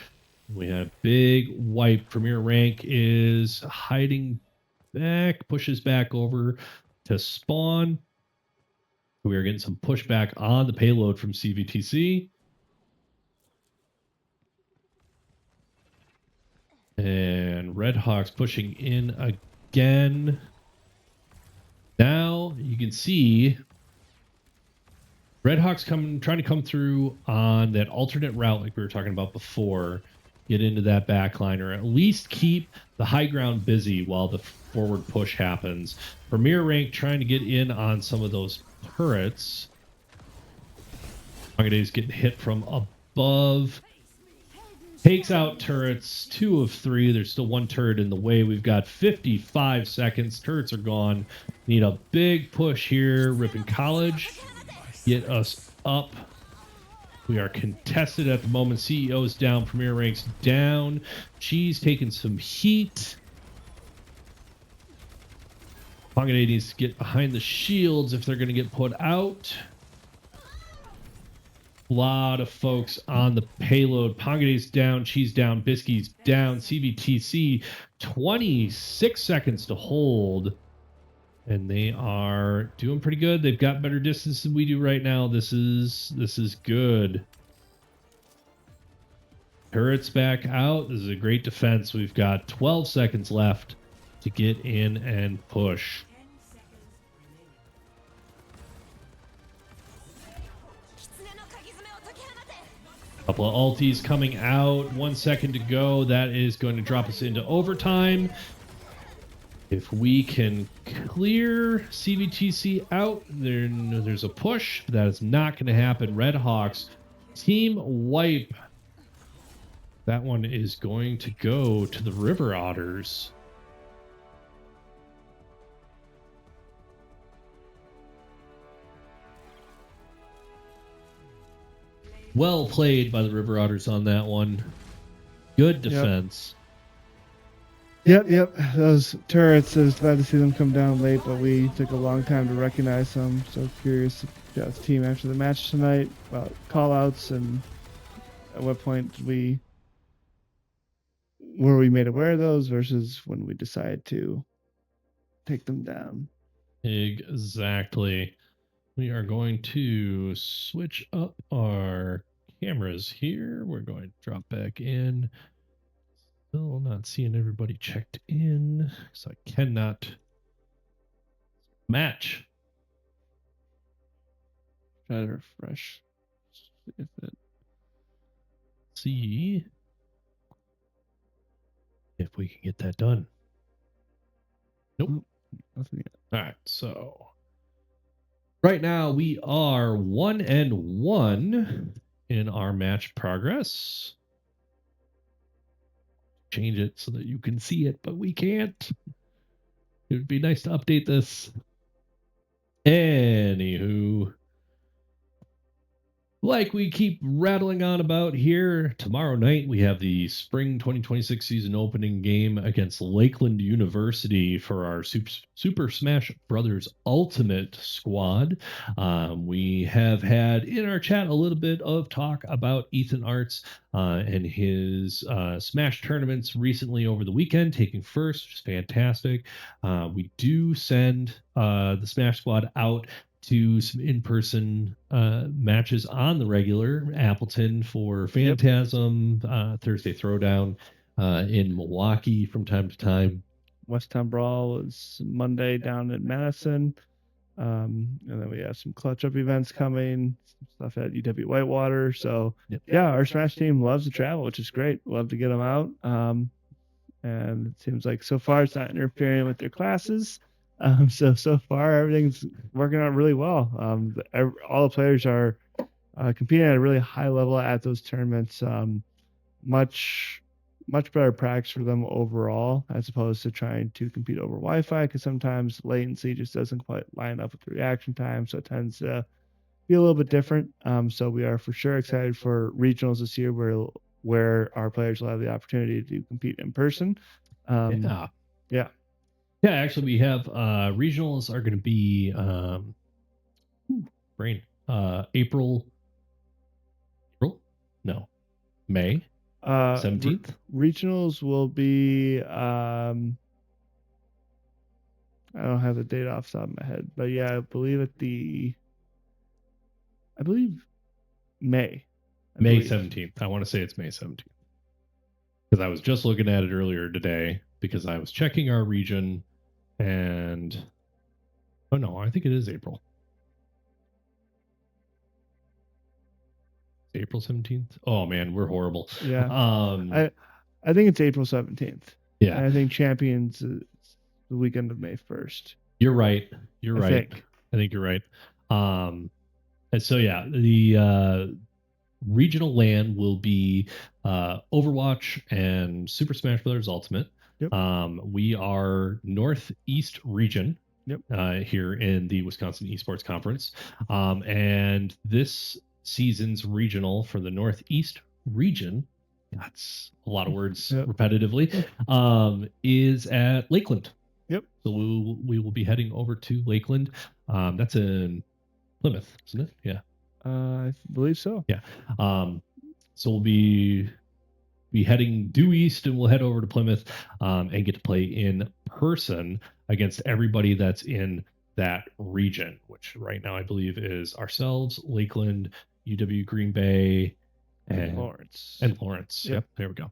We have big wipe. Premier Rank is hiding back, pushes back over to spawn. We are getting some pushback on the payload from CVTC. And Red Hawks pushing in again. Now you can see Red Hawks trying to come through on that alternate route like we were talking about before. Get into that backline or at least keep the high ground busy while the forward push happens. Premier Rank trying to get in on some of those turrets. Pongade is getting hit from above. Takes out turrets, 2 of 3. There's still 1 turret in the way. We've got 55 seconds. Turrets are gone. Need a big push here. Ripon College, get us up. We are contested at the moment. CEO's down. Premier Rank's down. Cheese taking some heat. Pongade needs to get behind the shields if they're going to get put out. lot of folks on the payload. Pongade's down, Cheese down, Biscuit's down, CBTC 26 seconds to hold. And they are doing pretty good. They've got better distance than we do right now. This is good. Turret's back out. This is a great defense. We've got 12 seconds left to get in and push. 10 seconds remaining. Couple of ultis coming out. 1 second to go. That is going to drop us into overtime. If we can clear CBTC out, there's a push. That is not going to happen. Red Hawks team wipe. That one is going to go to the River Otters. Well played by the River Otters on that one. Good defense. Yep. Those turrets, I was glad to see them come down late, but we took a long time to recognize them. So curious about the team after the match tonight, about call-outs, and at what point were we made aware of those versus when we decided to take them down. Exactly. We are going to switch up our cameras here. We're going to drop back in. Still not seeing everybody checked in, so I cannot match. Try to refresh. See if we can get that done. Nope. Nothing yet. All right, so right now we are 1-1 in our match progress. Change it so that you can see it, but we can't. It would be nice to update this. Anywho, like we keep rattling on about here, tomorrow night we have the spring 2026 season opening game against Lakeland University for our Super Smash Brothers Ultimate squad. We have had in our chat a little bit of talk about Ethan Arts and his Smash tournaments recently over the weekend, taking first, which is fantastic. We do send the Smash squad out to some in-person matches on the regular. Appleton for Phantasm, Thursday Throwdown in Milwaukee from time to time. Westtown Brawl was Monday down at Madison. And then we have some clutch up events coming, some stuff at UW Whitewater. So yeah, our Smash team loves to travel, which is great. Love to get them out. And it seems like so far it's not interfering with their classes. So far everything's working out really well. All the players are competing at a really high level at those tournaments. Much better practice for them overall, as opposed to trying to compete over Wi-Fi, because sometimes latency just doesn't quite line up with the reaction time, so it tends to be a little bit different. So we are for sure excited for regionals this year, where our players will have the opportunity to compete in person. Yeah, actually, we have regionals are going to be May 17th. Regionals will be I don't have the date off the top of my head, but yeah, I believe May. May 17th. I want to say it's May 17th. Because I was just looking at it earlier today because I was checking our region and oh no, I think it is April. April 17th. Oh man, we're horrible. Yeah. I think it's April 17th. Yeah. And I think Champions is the weekend of May 1st. You're right. I think you're right. And so yeah, the regional LAN will be Overwatch and Super Smash Brothers Ultimate. Yep. We are Northeast region. Yep. Here in the Wisconsin Esports Conference. And this season's regional for the Northeast region, that's a lot of words repetitively, is at Lakeland. Yep. So we will be heading over to Lakeland. That's in Plymouth, isn't it? Yeah. I believe so. Yeah. So we'll be heading due east, and we'll head over to Plymouth and get to play in person against everybody that's in that region, which right now I believe is ourselves, Lakeland, UW Green Bay, And Lawrence. And Lawrence. Yep, there we go.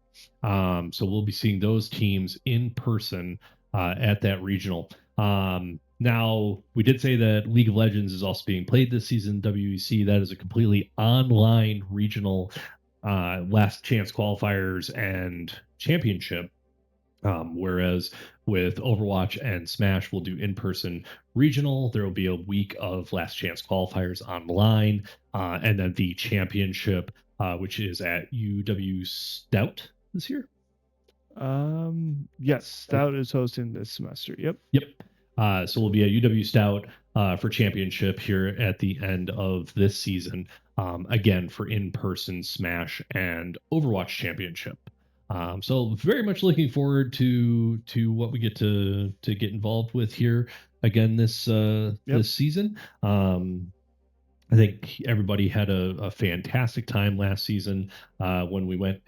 So we'll be seeing those teams in person at that regional. Now, we did say that League of Legends is also being played this season. WEC, that is a completely online regional last chance qualifiers and championship. Whereas with Overwatch and Smash, we'll do in-person regional. There will be a week of last chance qualifiers online, and then the championship, which is at UW Stout this year. Yes, Stout is hosting this semester. Yep. So we'll be at UW Stout for championship here at the end of this season. Again, for in-person Smash and Overwatch championship. So very much looking forward to what we get to get involved with here again this this season. I think everybody had a fantastic time last season when we went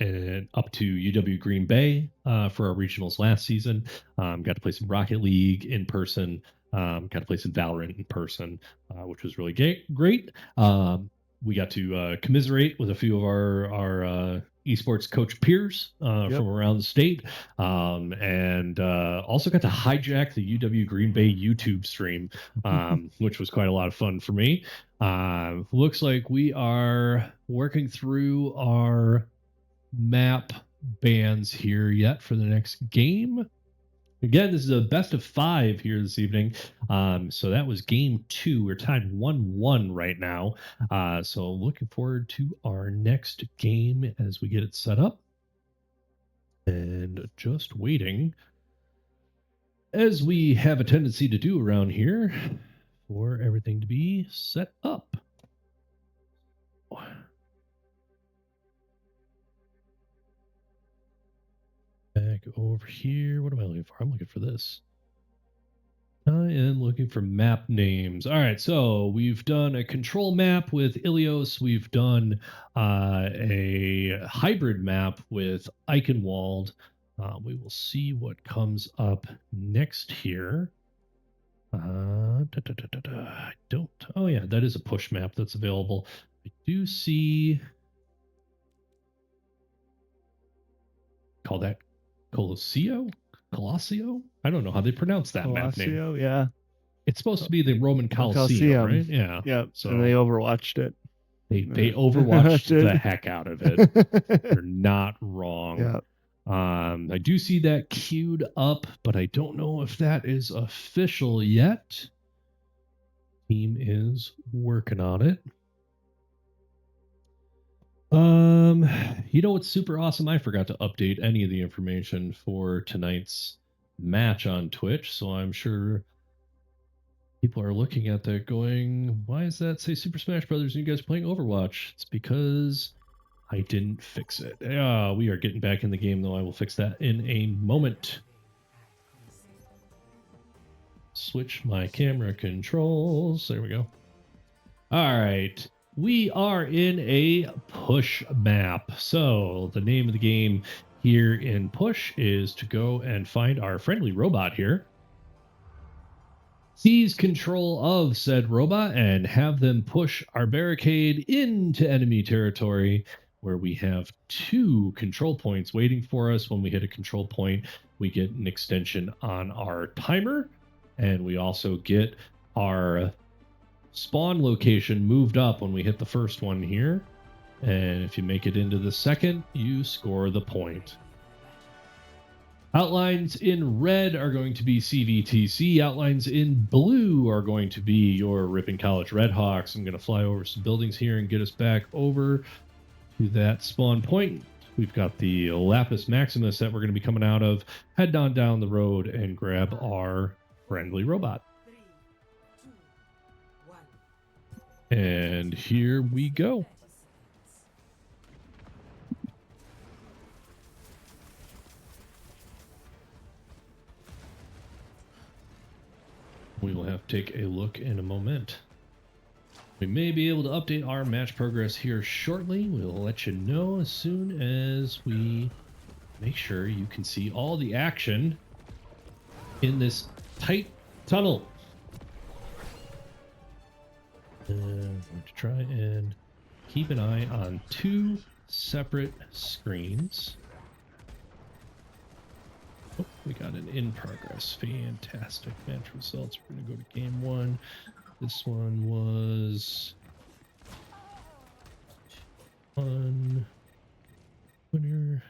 up to UW Green Bay for our regionals last season. Got to play some Rocket League in person. Got to play some Valorant in person, which was really great. We got to commiserate with a few of our esports coach peers from around the state, and also got to hijack the UW Green Bay YouTube stream, which was quite a lot of fun for me. Looks like we are working through our map bans here yet for the next game. Again, this is a best of 5 here this evening. So that was game 2. We're tied 1-1 right now. So looking forward to our next game as we get it set up. And just waiting, as we have a tendency to do around here, for everything to be set up. Back over here. What am I looking for? I'm looking for this. I am looking for map names. All right, so we've done a control map with Ilios. We've done a hybrid map with Eichenwald. We will see what comes up next here. I don't. Oh yeah, that is a push map that's available. I do see. Call that Colosseo? I don't know how they pronounce that map name. Colosseo, yeah. It's supposed to be the Roman Colosseum, right? Yeah. Yeah. So and they overwatched it. They overwatched the heck out of it. They're not wrong. Yeah. I do see that queued up, but I don't know if that is official yet. Team is working on it. You know what's super awesome? I forgot to update any of the information for tonight's match on Twitch, so I'm sure people are looking at that going, why does that say Super Smash Brothers and you guys are playing Overwatch? It's because I didn't fix it. We are getting back in the game, though. I will fix that in a moment. Switch my camera controls. There we go. All right. We are in a push map. So the name of the game here in push is to go and find our friendly robot here, seize control of said robot, and have them push our barricade into enemy territory, where we have 2 control points waiting for us. When we hit a control point, we get an extension on our timer, and we also get our spawn location moved up when we hit the first one here. And if you make it into the second, you score the point. Outlines in red are going to be CVTC. Outlines in blue are going to be your Ripon College Redhawks. I'm going to fly over some buildings here and get us back over to that spawn point. We've got the Lapis Maximus that we're going to be coming out of. Head on down the road and grab our friendly robot. 3, 2, 1. And here we go. We will have to take a look in a moment. We may be able to update our match progress here shortly. We'll let you know as soon as we make sure you can see all the action in this tight tunnel. I'm going to try and keep an eye on 2 separate screens. Oh, we got an in progress. Fantastic match results. We're going to go to game 1. This one was one winner.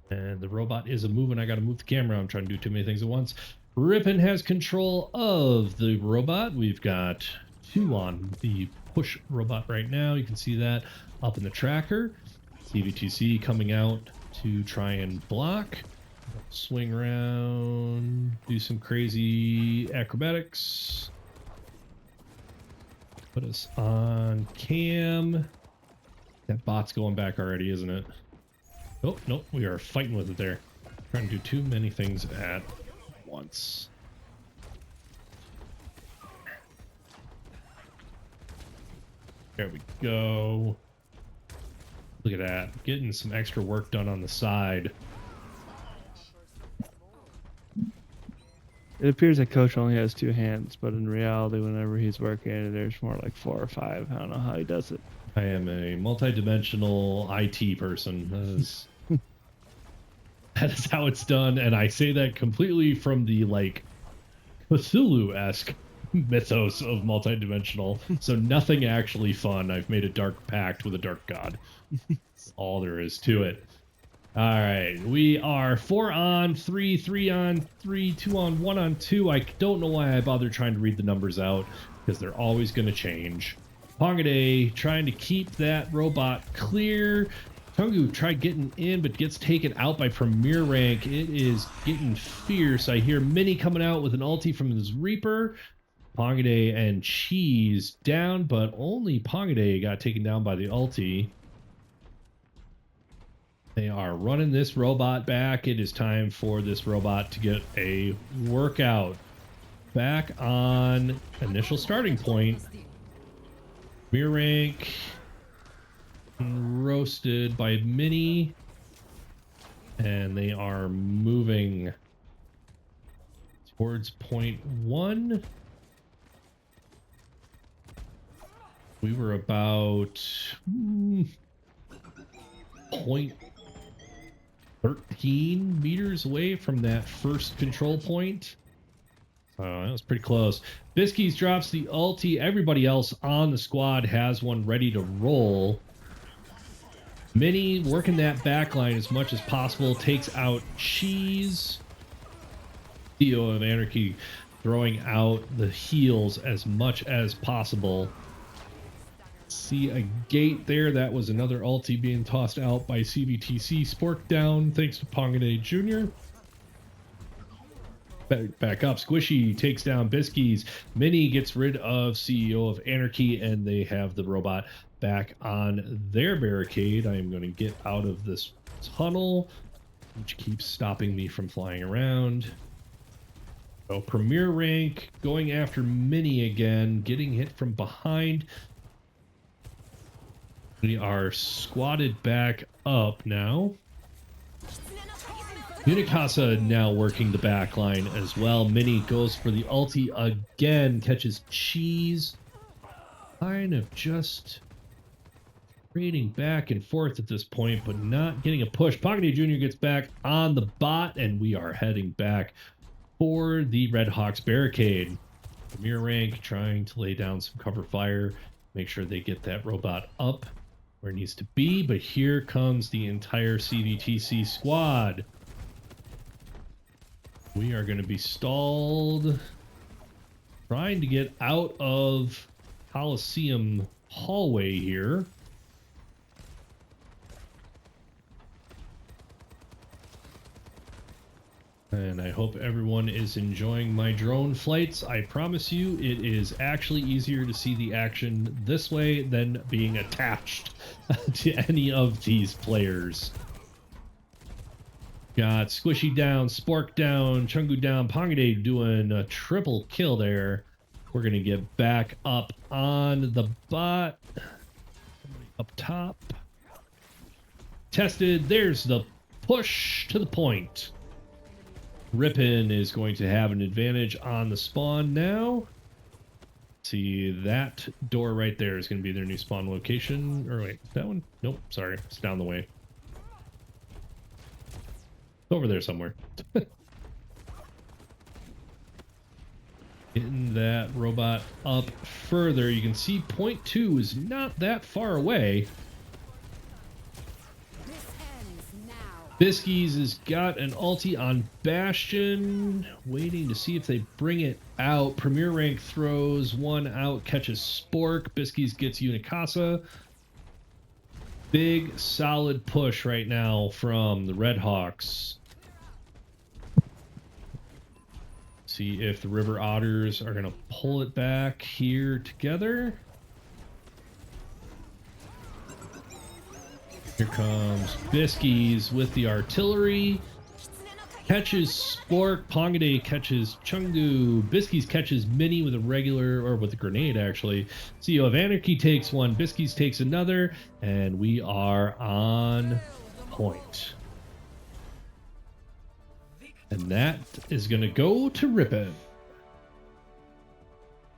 And the robot is a moving. I got to move the camera. I'm trying to do too many things at once. Ripon has control of the robot. We've got 2 on the push robot right now. You can see that up in the tracker. CVTC coming out to try and block. Swing around, do some crazy acrobatics. Put us on cam. That bot's going back already, isn't it? Oh, nope, we are fighting with it there. Trying to do too many things at once. There we go. Look at that. Getting some extra work done on the side. It appears that Coach only has 2 hands, but in reality, whenever he's working, there's more like 4 or 5. I don't know how he does it. I am a multi-dimensional IT person. That is how it's done, and I say that completely from the, like, Cthulhu-esque mythos of multi-dimensional. So nothing actually fun. I've made a dark pact with a dark god. That's all there is to it. All right, we are 4 on 3, 3 on 3, 2 on 1 on 2. I don't know why I bother trying to read the numbers out, because they're always going to change. Pongade trying to keep that robot clear. Tungu tried getting in, but gets taken out by Premier Rank. It is getting fierce. I hear Mini coming out with an ulti from his Reaper. Pongade and Cheese down, but only Pongade got taken down by the ulti. They are running this robot back. It is time for this robot to get a workout. Back on initial starting point. Premier Rank roasted by Mini, and they are moving towards point 1. We were about point 13 meters away from that first control point. That was pretty close. Biskies drops the ulti. Everybody else on the squad has one ready to roll. Mini working that back line as much as possible. Takes out Cheese. CEO of Anarchy throwing out the heals as much as possible. See a gate there. That was another ulti being tossed out by CVTC. Spork down thanks to Pongade Jr. Back up. Squishy takes down Biskies. Mini gets rid of CEO of Anarchy, and they have the robot back on their barricade. I am going to get out of this tunnel, which keeps stopping me from flying around. So Premier Rank going after Mini again, getting hit from behind. We are squatted back up now. Unicasa now working the back line as well. Mini goes for the ulti again, catches Cheese. Kind of just trading back and forth at this point, but not getting a push. Pongade Jr. gets back on the bot, and we are heading back for the Red Hawks barricade. Premier Rank trying to lay down some cover fire, make sure they get that robot up where it needs to be, but here comes the entire CVTC squad. We are going to be stalled, trying to get out of Coliseum hallway here. And I hope everyone is enjoying my drone flights. I promise you, it is actually easier to see the action this way than being attached to any of these players. Got Squishy down, Spork down, Chungu down, Pongade doing a triple kill there. We're going to get back up on the bot. Up top. Tested. There's the push to the point. Ripon is going to have an advantage on the spawn now. See, that door right there is going to be their new spawn location. Or wait, that one? Nope, sorry. It's down the way. It's over there somewhere. Getting that robot up further. You can see point 2 is not that far away. Biskies has got an ulti on Bastion, waiting to see if they bring it out. Premier rank throws one out, catches Spork. Biskies gets Unicasa. Big, solid push right now from the Redhawks. See if the River Otters are going to pull it back here together. Here comes Biskies with the artillery. Catches Spork. Pongade catches Chengdu. Biskies catches Mini with a regular, or with a grenade actually. CEO of Anarchy takes one. Biskies takes another. And we are on point. And that is going to go to Ripon.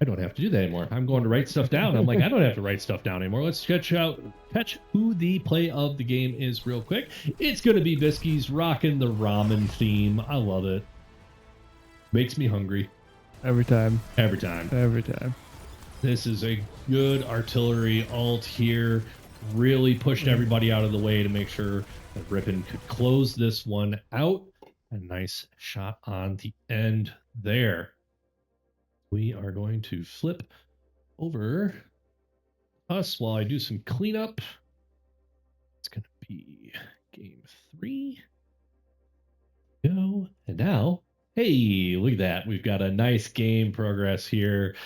I don't have to do that anymore. I'm going to write stuff down. I'm like, I don't have to write stuff down anymore. Let's catch who the play of the game is real quick. It's going to be Biskies rocking the ramen theme. I love it. Makes me hungry. Every time. Every time. Every time. This is a good artillery ult here. Really pushed everybody out of the way to make sure that Ripon could close this one out. A nice shot on the end there. We are going to flip over us while I do some cleanup. It's going to be game 3. Go. And now, hey, look at that. We've got a nice game progress here.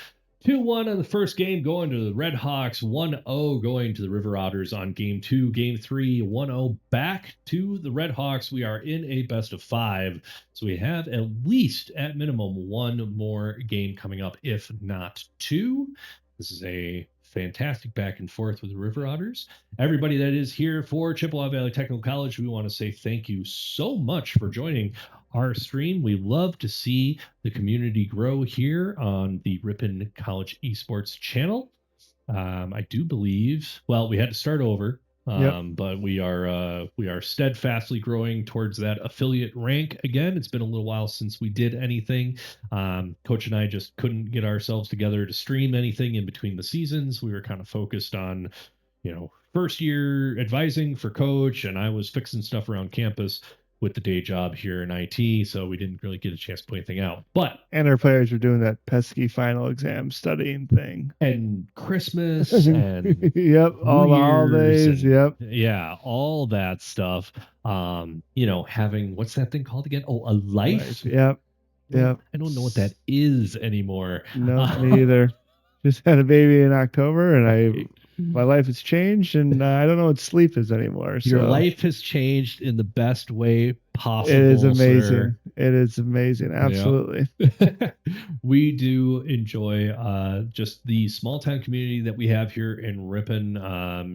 2-1 on the first game going to the Redhawks. 1-0 going to the River Otters on game 2. Game 3, 1-0 back to the Redhawks. We are in a best of 5. So we have at least, at minimum, 1 more game coming up, if not 2. This is a fantastic back and forth with the River Otters. Everybody that is here for Chippewa Valley Technical College, we want to say thank you so much for joining our stream. We love to see the community grow here on the Ripon College Esports channel. I do believe, well, we had to start over, but we are steadfastly growing towards that affiliate rank again. It's been a little while since we did anything. Coach and I just couldn't get ourselves together to stream anything in between the seasons. We were kind of focused on, first year advising for Coach, and I was fixing stuff around campus with the day job here in IT, so we didn't really get a chance to put anything out. And our players were doing that pesky final exam studying thing. And Christmas and yep, all the holidays, yep. Yeah, all that stuff. Having, what's that thing called again? Oh, a life? Yep. Yep. I don't know what that is anymore. No, me either. Just had a baby in October, and my life has changed, and I don't know what sleep is anymore. So. Your life has changed in the best way possible. It is amazing. Sir. It is amazing. Absolutely. Yep. We do enjoy just the small town community that we have here in Ripon.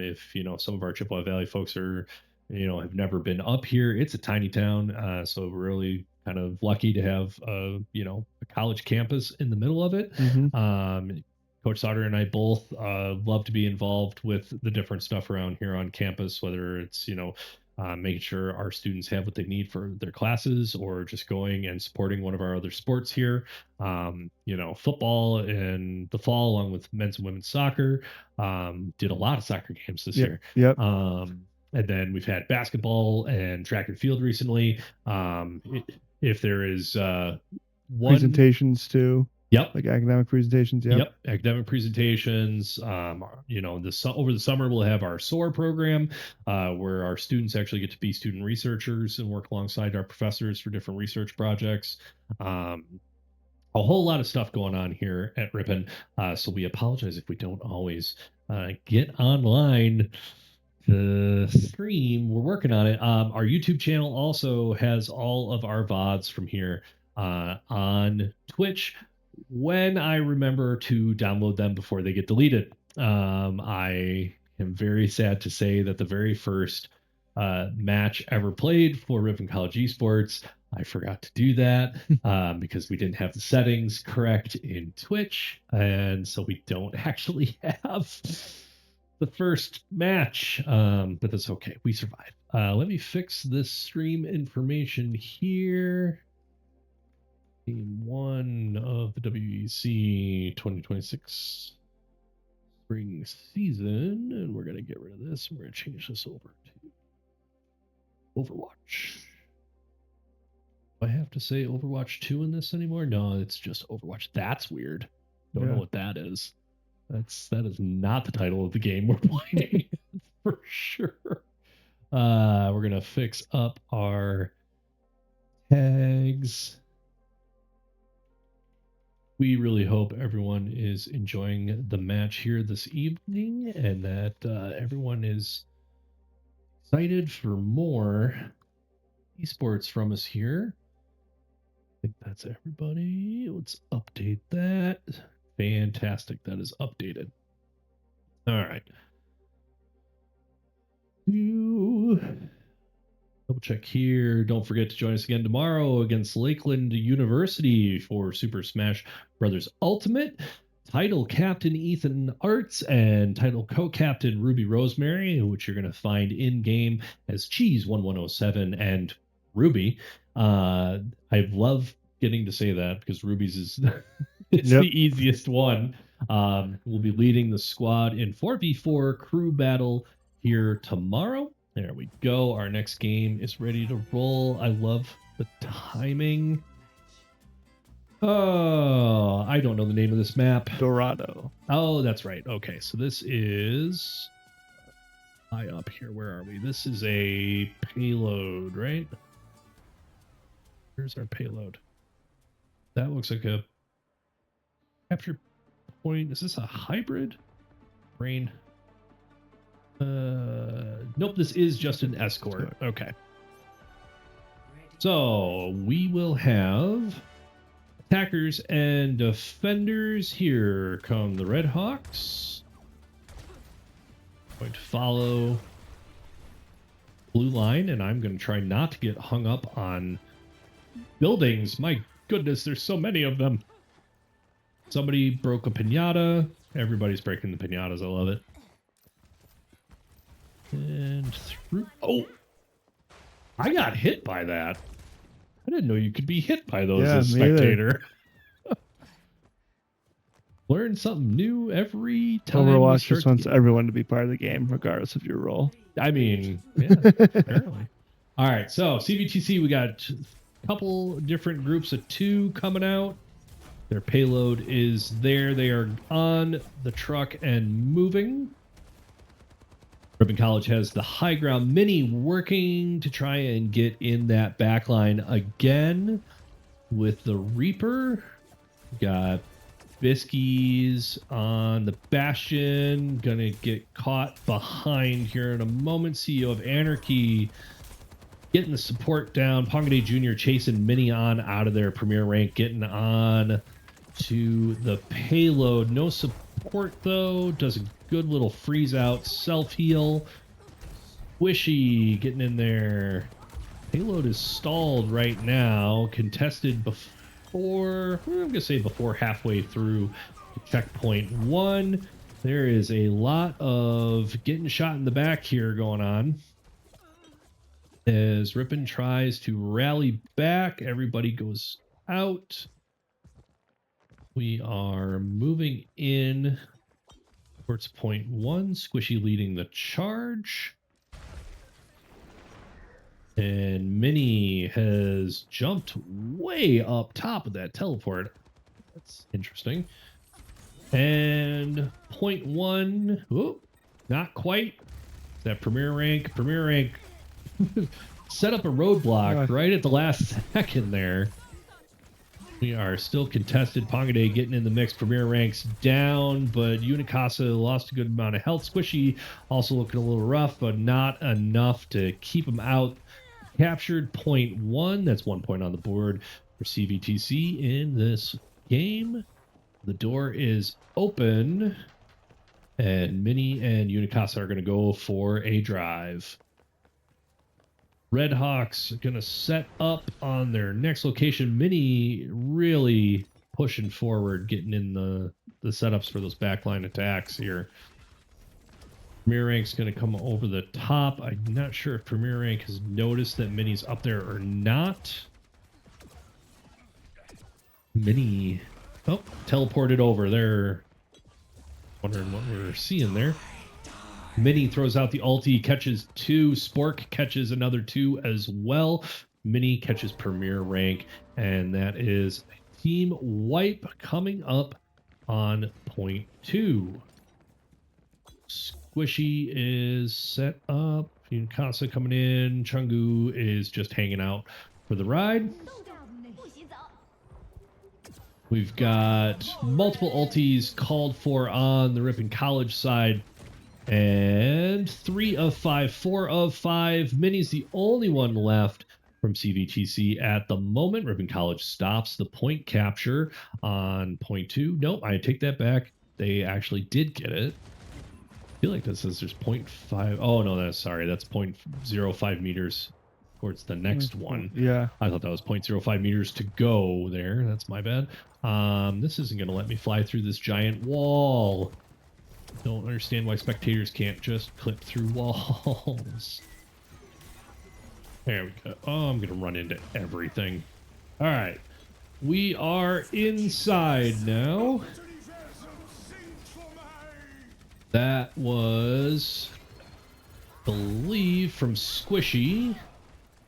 If some of our Chippewa Valley folks are, have never been up here, it's a tiny town. So we're really kind of lucky to have a college campus in the middle of it. Mm-hmm. Coach Sauter and I both love to be involved with the different stuff around here on campus, whether it's, making sure our students have what they need for their classes or just going and supporting one of our other sports here. Football in the fall, along with men's and women's soccer. Did a lot of soccer games this year. Yep. And then we've had basketball and track and field recently. If there is presentations too. Yep. Like academic presentations. Yep. Academic presentations. Over the summer, we'll have our SOAR program where our students actually get to be student researchers and work alongside our professors for different research projects. A whole lot of stuff going on here at Ripon. So we apologize if we don't always get online to stream. We're working on it. Our YouTube channel also has all of our VODs from here on Twitch. when I remember to download them before they get deleted. I am very sad to say that the very first match ever played for Ripon College Esports, I forgot to do that because we didn't have the settings correct in Twitch, and so we don't actually have the first match, but that's okay. We survived. Let me fix this stream information here. Game 1 of the WEC 2026 spring season, and we're going to get rid of this. We're going to change this over to Overwatch. Do I have to say Overwatch 2 in this anymore? No, it's just Overwatch. That's weird. Don't know what that is. That is not the title of the game we're playing for sure. We're going to fix up our tags. We really hope everyone is enjoying the match here this evening and that everyone is excited for more esports from us here. I think that's everybody. Let's update that. Fantastic. That is updated. All right. Double check here. Don't forget to join us again tomorrow against Lakeland University for Super Smash Brothers Ultimate. Title Captain Ethan Arts and Title Co-Captain Ruby Rosemary, which you're going to find in-game as Cheese1107 and Ruby. I love getting to say that because Ruby's is it's the easiest one. We'll be leading the squad in 4v4 crew battle here tomorrow. There we go. Our next game is ready to roll. I love the timing. Oh, I don't know the name of this map. Dorado. Oh, that's right. Okay, so this is high up here. Where are we? This is a payload, right? Here's our payload. That looks like a capture point. Is this a hybrid? Brain. Nope, this is just an escort. Okay. So we will have attackers and defenders. Here come the Red Hawks. Going to follow blue line, and I'm going to try not to get hung up on buildings. My goodness, there's so many of them. Somebody broke a piñata. Everybody's breaking the piñatas. I love it. And through. Oh, I got hit by that. I didn't know you could be hit by those as a spectator. Learn something new every time. Overwatch just wants everyone to be part of the game, regardless of your role. I mean, yeah, apparently. All right, so CVTC, we got a couple different groups of 2 coming out. Their payload is there. They are on the truck and moving. Ripon College has the high ground mini working to try and get in that back line again with the Reaper. We got Biskies on the Bastion. Gonna get caught behind here in a moment. CEO of Anarchy getting the support down. Pongade Jr. chasing Mini on out of their premier rank, getting on to the payload. No support though. Does a good little freeze out self heal. Squishy getting in there. Payload is stalled right now. Contested before, I'm gonna say before halfway through checkpoint 1. There is a lot of getting shot in the back here going on. As Ripon tries to rally back, everybody goes out. We are moving in towards point 1. Squishy leading the charge. And Mini has jumped way up top of that teleport. That's interesting. And point 1. Whoop, not quite. That premier rank. Premier rank set up a roadblock right at the last second there. We are still contested. Pongade getting in the mix. Premier ranks down, but Unicasa lost a good amount of health. Squishy also looking a little rough, but not enough to keep him out. Captured point 1. That's 1 point on the board for CVTC in this game. The door is open, and Mini and Unicasa are going to go for a drive. Red Hawks are going to set up on their next location. Mini really pushing forward, getting in the setups for those backline attacks here. Premier Rank's going to come over the top. I'm not sure if Premier Rank has noticed that Mini's up there or not. Mini, oh, teleported over there. Wondering what we're seeing there. Mini throws out the ulti, catches 2. Spork catches another 2 as well. Mini catches Premier Rank, and that is a team wipe coming up on point 2. Squishy is set up. Unicasa coming in. Chungu is just hanging out for the ride. We've got multiple ultis called for on the Ripon College side. And 3 of 5, 4 of 5. Mini's the only one left from CVTC at the moment. Ripon College stops the point capture on point 2. Nope, I take that back. They actually did get it. I feel like this says there's 0.5. Oh, no, that's 0.05 meters towards the next one. Yeah. I thought that was 0.05 meters to go there. That's my bad. This isn't going to let me fly through this giant wall. Don't understand why spectators can't just clip through walls. There we go. Oh, I'm going to run into everything. All right. We are inside now. That was, I believe, from Squishy.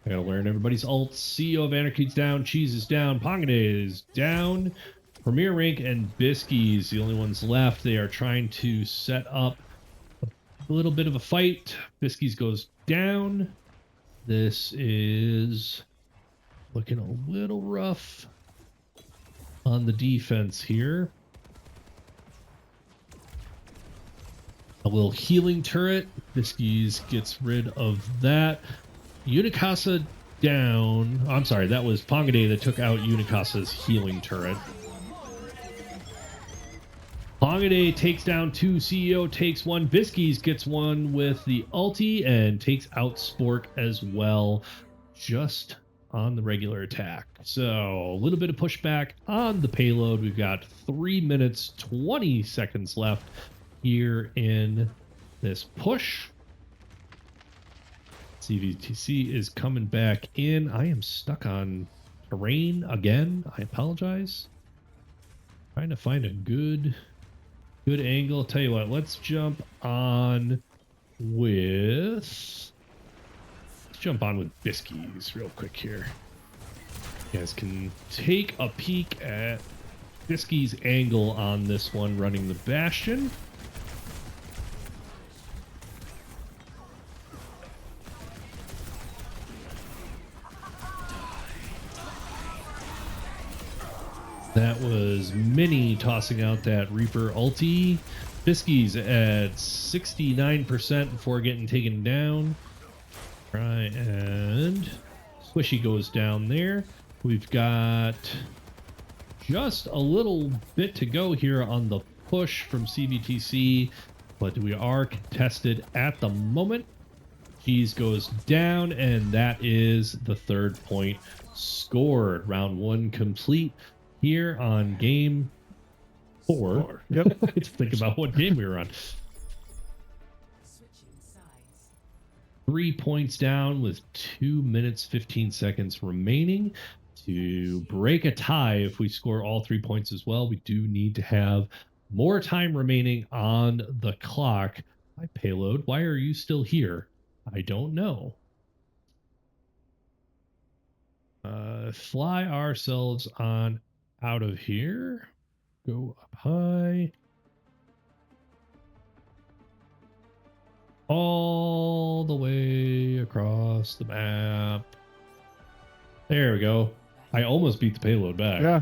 I gotta learn everybody's ults. CEO of Anarchy's down. Cheese is down. Pongade is down. Premier Rank and Biskies, the only ones left. They are trying to set up a little bit of a fight. Biskies goes down. This is looking a little rough on the defense here. A little healing turret. Biskies gets rid of that. Unicasa down. I'm sorry, that was Pongade that took out Unicasa's healing turret. Pongade takes down 2. CEO takes 1. Biskies gets 1 with the ulti and takes out Spork as well, just on the regular attack. So a little bit of pushback on the payload. We've got 3 minutes, 20 seconds left here in this push. CVTC is coming back in. I am stuck on terrain again. I apologize. Trying to find a good angle. I'll tell you what, let's jump on with Biskies real quick here. You guys can take a peek at Biskies' angle on this one, running the Bastion. That was Mini tossing out that Reaper ulti. Biskies at 69% before getting taken down. Right, and Squishy goes down there. We've got just a little bit to go here on the push from CVTC, but we are contested at the moment. Cheese goes down, and that is the 3rd point scored. Round 1 complete. Here on game 4. Yep. Let's think about what game we were on. 3 points down with 2 minutes, 15 seconds remaining. To break a tie, if we score all 3 points as well, we do need to have more time remaining on the clock. My payload, why are you still here? I don't know. Fly ourselves on out of here. Go up high. All the way across the map. There we go. I almost beat the payload back. Yeah,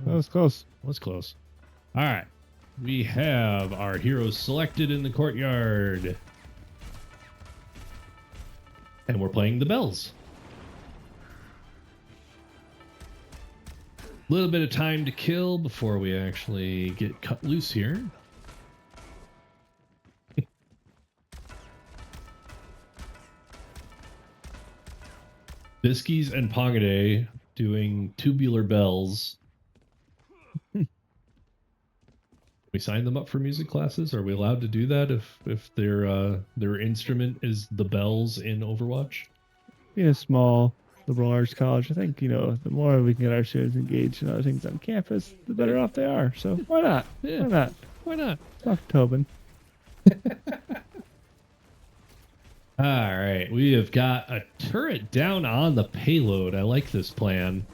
that was close. Was close. All right. We have our heroes selected in the courtyard. And we're playing the bells. little bit of time to kill before we actually get cut loose here. Biskies and Pongade doing tubular bells. We signed them up for music classes. Are we allowed to do that if their instrument is the bells in Overwatch? Being a small liberal arts college, I think, the more we can get our students engaged in other things on campus, the better off they are. So why not? Yeah. Why not? Why not? Talk to Tobin. All right, we have got a turret down on the payload. I like this plan.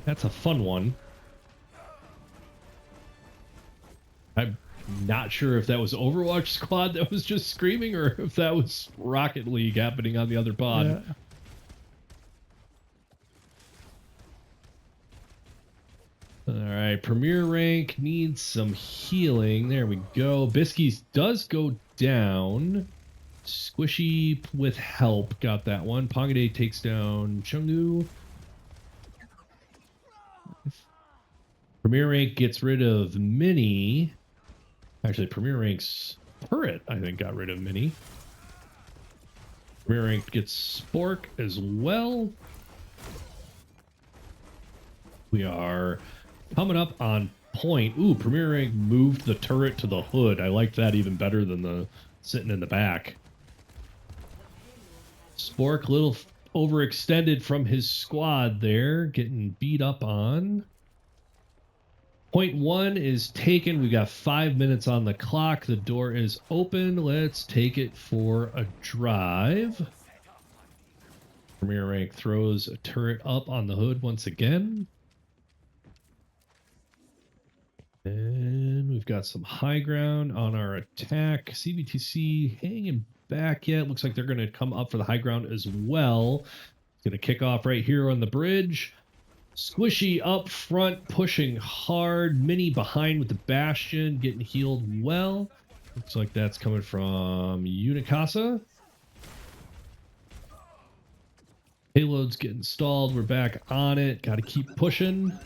That's a fun one. I'm not sure if that was Overwatch Squad that was just screaming or if that was Rocket League happening on the other pod. Yeah. All right, Premier Rank needs some healing. There we go. Biskies does go down. Squishy with help got that one. Pongade takes down Chungu. Premier Rank gets rid of Mini. Actually, Premier Rank's turret, I think, got rid of Mini. Premier Rank gets Spork as well. We are coming up on point. Ooh, Premier Rank moved the turret to the hood. I like that even better than the sitting in the back. Spork, a little overextended from his squad there, getting beat up on. Point 1 is taken. We got 5 minutes on the clock. The door is open. Let's take it for a drive. Premier Rank throws a turret up on the hood once again. And we've got some high ground on our attack. CBTC hanging back yet. Looks like they're going to come up for the high ground as well. It's going to kick off right here on the bridge. Squishy up front, pushing hard. Mini behind with the Bastion, getting healed well. Looks like that's coming from Unicasa. Payload's getting stalled. We're back on it. Got to keep pushing.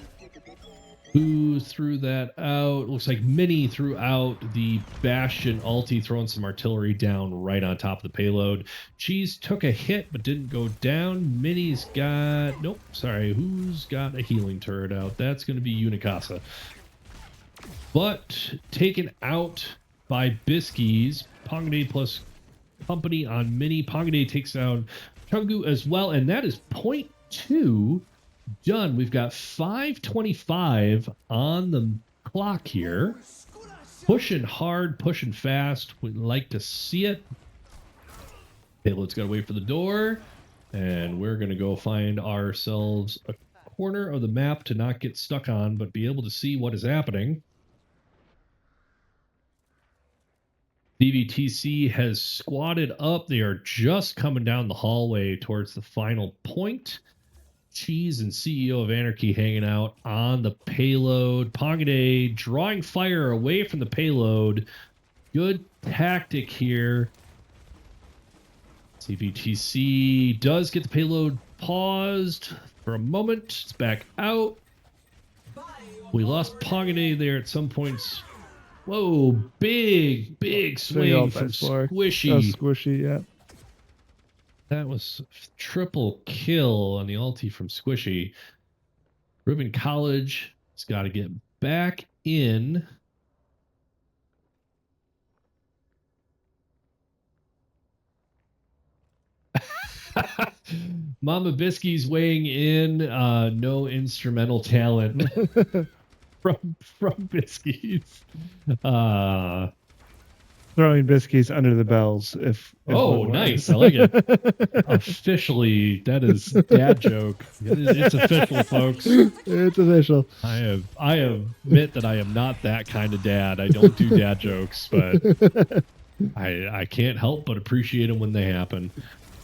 Who threw that out? Looks like Mini threw out the Bastion ulti, throwing some artillery down right on top of the payload. Cheese took a hit, but didn't go down. Mini's got... Nope, sorry. Who's got a healing turret out? That's going to be Unicasa. But taken out by Biskies. Pongade plus company on Mini. Pongade takes down Chungu as well, and that is point 2 done. We've got 5:25 on the clock here. Pushing hard, pushing fast. We'd like to see it. Payload's got to wait for the door. And we're going to go find ourselves a corner of the map to not get stuck on, but be able to see what is happening. DVTC has squatted up. They are just coming down the hallway towards the final point. Cheese and CEO of Anarchy hanging out on the payload. Pongade drawing fire away from the payload. Good tactic here. CVTC does get the payload paused for a moment. It's back out. We lost Pongade there at some points. Whoa, big swing from Squishy. That was Squishy, yeah. That was triple kill on the ulti from Squishy. Ripon College has got to get back in. Mama Biskies weighing in. No instrumental talent from Biskies. Throwing Biskies under the bells. If oh, nice. I like it. Officially, that is dad joke. It's official, folks. It's official. I admit that I am not that kind of dad. I don't do dad jokes, but I can't help but appreciate them when they happen.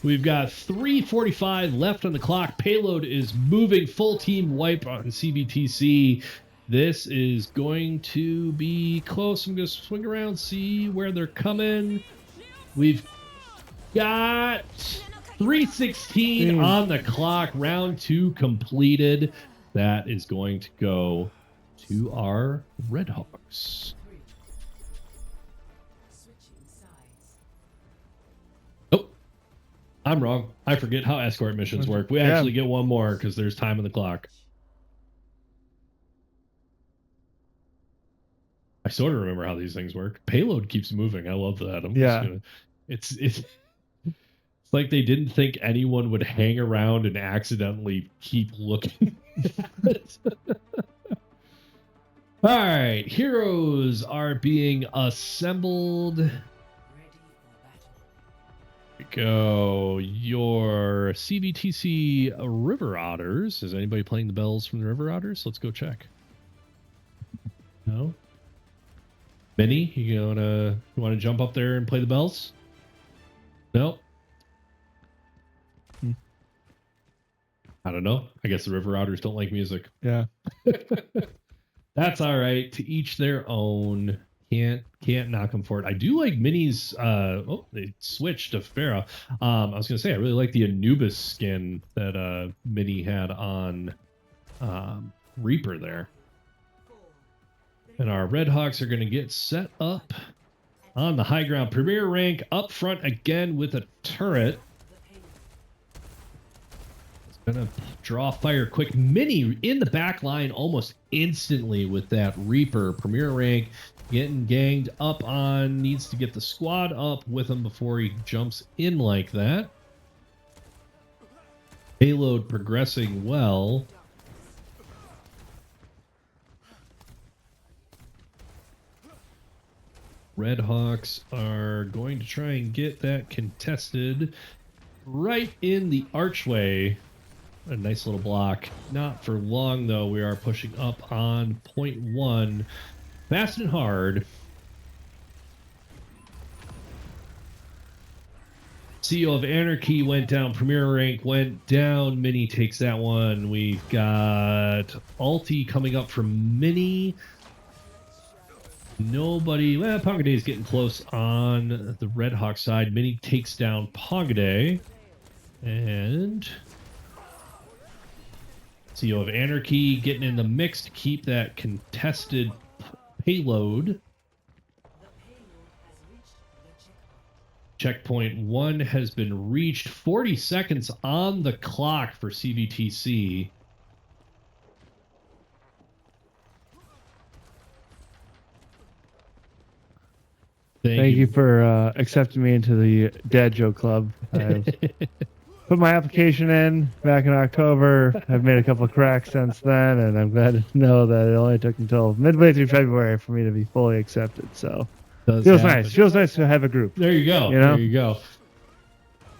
We've got 3:45 left on the clock. Payload is moving. Full team wipe on CBTC. This is going to be close. I'm going to swing around, see where they're coming. We've got 3:16 on the clock. Round 2 completed. That is going to go to our Redhawks. Oh, I'm wrong. I forget how escort missions work. We actually get one more because there's time on the clock. I sort of remember how these things work. Payload keeps moving. I love that. It's like they didn't think anyone would hang around and accidentally keep looking. All right, heroes are being assembled. Here we go. Your CVTC River Otters. Is anybody playing the bells from the River Otters? Let's go check. No. Benny, you want to jump up there and play the bells? No. I don't know. I guess the River Otters don't like music. Yeah. That's all right. To each their own. Can't knock them for it. I do like Minnie's. They switched to Farah. I was gonna say I really like the Anubis skin that Minnie had on Reaper there. And our Redhawks are gonna get set up on the high ground. Premier rank up front again with a turret. Gonna draw fire quick. Minnie in the back line almost instantly with that Reaper. Premier rank getting ganged up on. Needs to get the squad up with him before he jumps in like that. Payload progressing well. Redhawks are going to try and get that contested right in the archway. A nice little block. Not for long, though. We are pushing up on point 1. Fast and hard. CEO of Anarchy went down. Premier rank went down. Mini takes that one. We've got Alti coming up from Mini. Nobody. Well, Pongade is getting close on the Redhawk side. Mini takes down Pongade. And CEO of Anarchy getting in the mix to keep that contested payload. Checkpoint 1 has been reached. 40 seconds on the clock for CVTC. Thank you for accepting me into the Dad Joke Club. I've put my application in back in October. I've made a couple of cracks since then, and I'm glad to know that it only took until midway through February for me to be fully accepted. So feels nice. Feels nice to have a group. There you go. You know? There you go.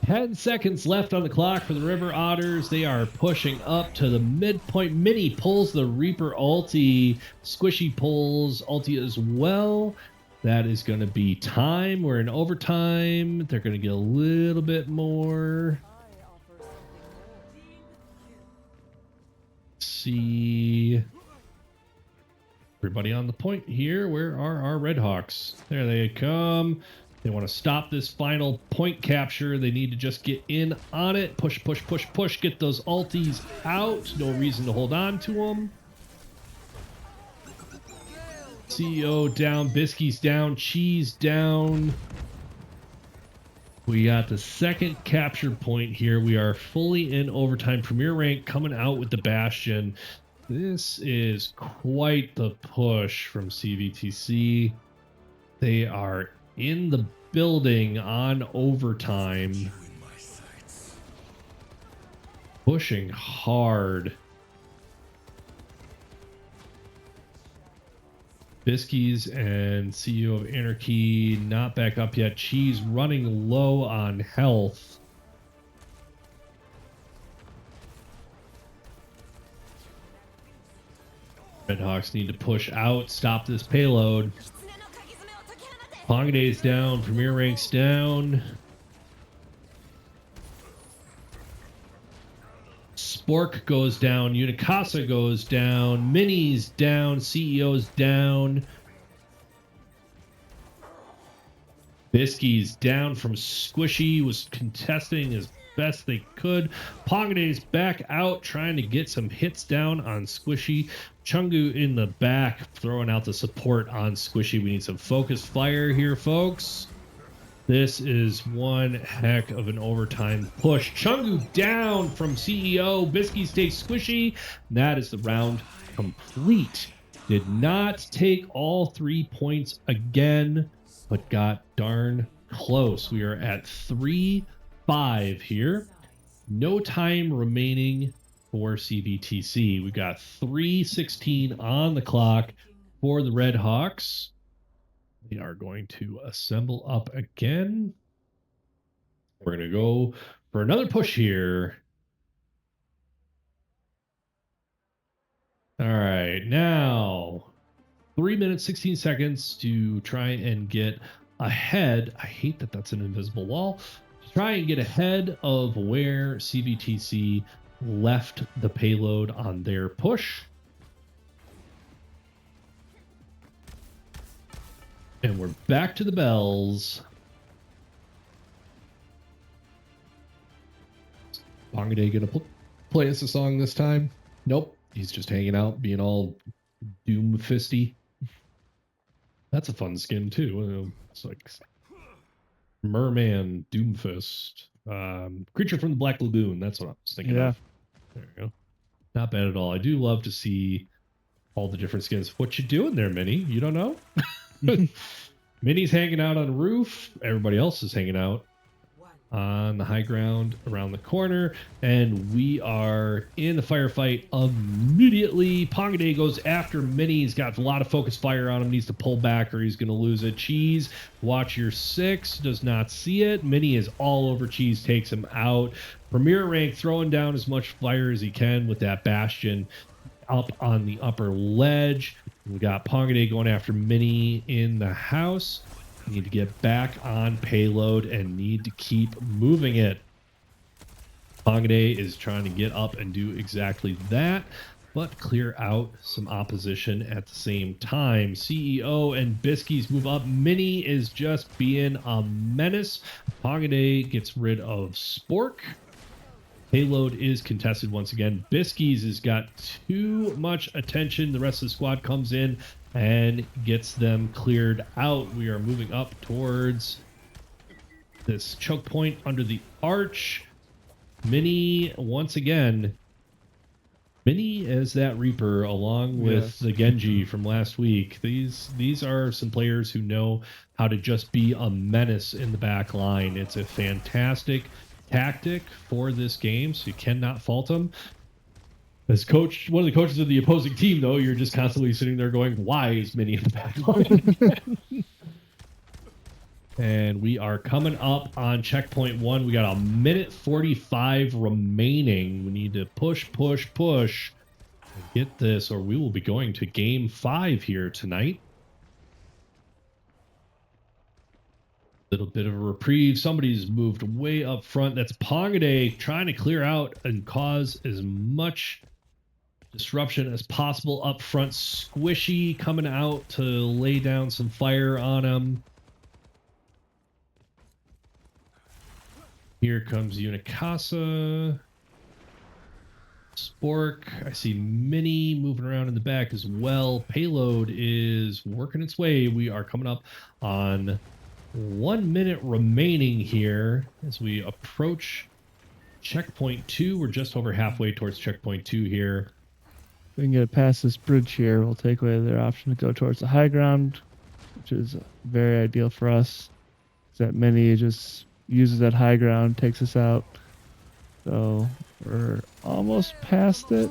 10 seconds left on the clock for the River Otters. They are pushing up to the midpoint. Mini pulls the Reaper ulti. Squishy pulls ulti as well. That is going to be time. We're in overtime. They're going to get a little bit more. Let's see. Everybody on the point here. Where are our Redhawks? There they come. They want to stop this final point capture. They need to just get in on it. Push, push, push, push. Get those ultis out. No reason to hold on to them. CEO down. Biscuits down. Cheese down. We got the second capture point here. We are fully in overtime. Premier rank coming out with the Bastion. This is quite the push from CVTC. They are in the building on overtime. Pushing hard. Biscuits and CEO of Anarchy not back up yet. Cheese running low on health. Redhawks need to push out, stop this payload. Pongdade's down, Premier Rank's down. Spork goes down, Unicasa goes down, Mini's down, CEO's down. Bisky's down from Squishy, was contesting his best they could. Pongade's back out trying to get some hits down on Squishy. Chungu in the back throwing out the support on Squishy. We need some focused fire here, folks. This is one heck of an overtime push. Chungu down from CEO. Biskies takes Squishy. That is the round complete. Did not take all 3 points again, but got darn close. We are at 3-5 here. No time remaining for CVTC. We got 3:16 on the clock for the Red Hawks. We are going to assemble up again. We're going to go for another push here. All right, now 3 minutes, 16 seconds to try and get ahead. I hate that that's an invisible wall. To try and get ahead of where CVTC left the payload on their push. And we're back to the bells. Pongade gonna play us a song this time? Nope. He's just hanging out, being all doom fisty. That's a fun skin too. It's like Merman Doomfist. Creature from the Black Lagoon. That's what I was thinking of. There you go. Not bad at all. I do love to see all the different skins. What you doing there, Minnie? You don't know? Minnie's hanging out on the roof. Everybody else is hanging out on the high ground around the corner, and we are in the firefight immediately. Pongade goes after Minnie. He's got a lot of focus fire on him. Needs to pull back or he's going to lose it. Cheese, watch your 6. Does not see it. Minnie is all over Cheese. Takes him out. Premier rank throwing down as much fire as he can with that Bastion up on the upper ledge. We got Pongade going after Minnie in the house. We need to get back on payload and need to keep moving it. Pongade is trying to get up and do exactly that, but clear out some opposition at the same time. CEO and Biskies move up. Minnie is just being a menace. Pongade gets rid of Spork. Payload is contested once again. Biskies has got too much attention. The rest of the squad comes in and gets them cleared out. We are moving up towards this choke point under the arch. Minnie, once again, Minnie is that Reaper along with the Genji from last week. These are some players who know how to just be a menace in the back line. It's a fantastic tactic for this game, so you cannot fault them. As one of the coaches of the opposing team, though, you're just constantly sitting there going, why is Minnie in the back line? And we are coming up on checkpoint 1. We got a minute 45 remaining. We need to push and get this, or we will be going to game 5 here tonight. Little bit of a reprieve. Somebody's moved way up front. That's Pongade trying to clear out and cause as much disruption as possible up front. Squishy coming out to lay down some fire on him. Here comes Unicasa. Spork. I see Minnie moving around in the back as well. Payload is working its way. We are coming up on 1 minute remaining here as we approach checkpoint 2. We're just over halfway towards checkpoint 2 here. We can get past this bridge here. We'll take away their option to go towards the high ground, which is very ideal for us. That Minnie just uses that high ground, takes us out. So we're almost past it.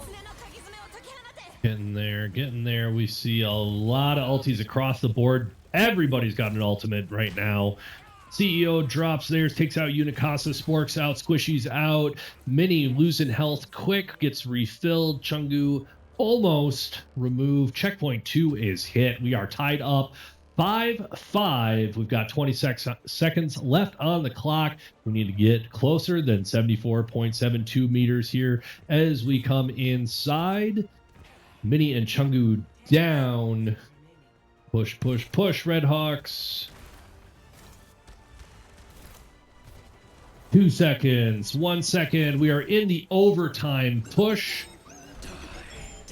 Getting there. We see a lot of ultis across the board. Everybody's got an ultimate right now. CEO drops theirs, takes out Unicasa, Spork's out, Squishy's out. Minnie losing health quick, gets refilled. Chungu almost removed. Checkpoint 2 is hit. We are tied up 5-5. We've got 20 seconds left on the clock. We need to get closer than 74.72 meters here as we come inside. Minnie and Chungu down. Push, Red Hawks. 2 seconds, 1 second. We are in the overtime push.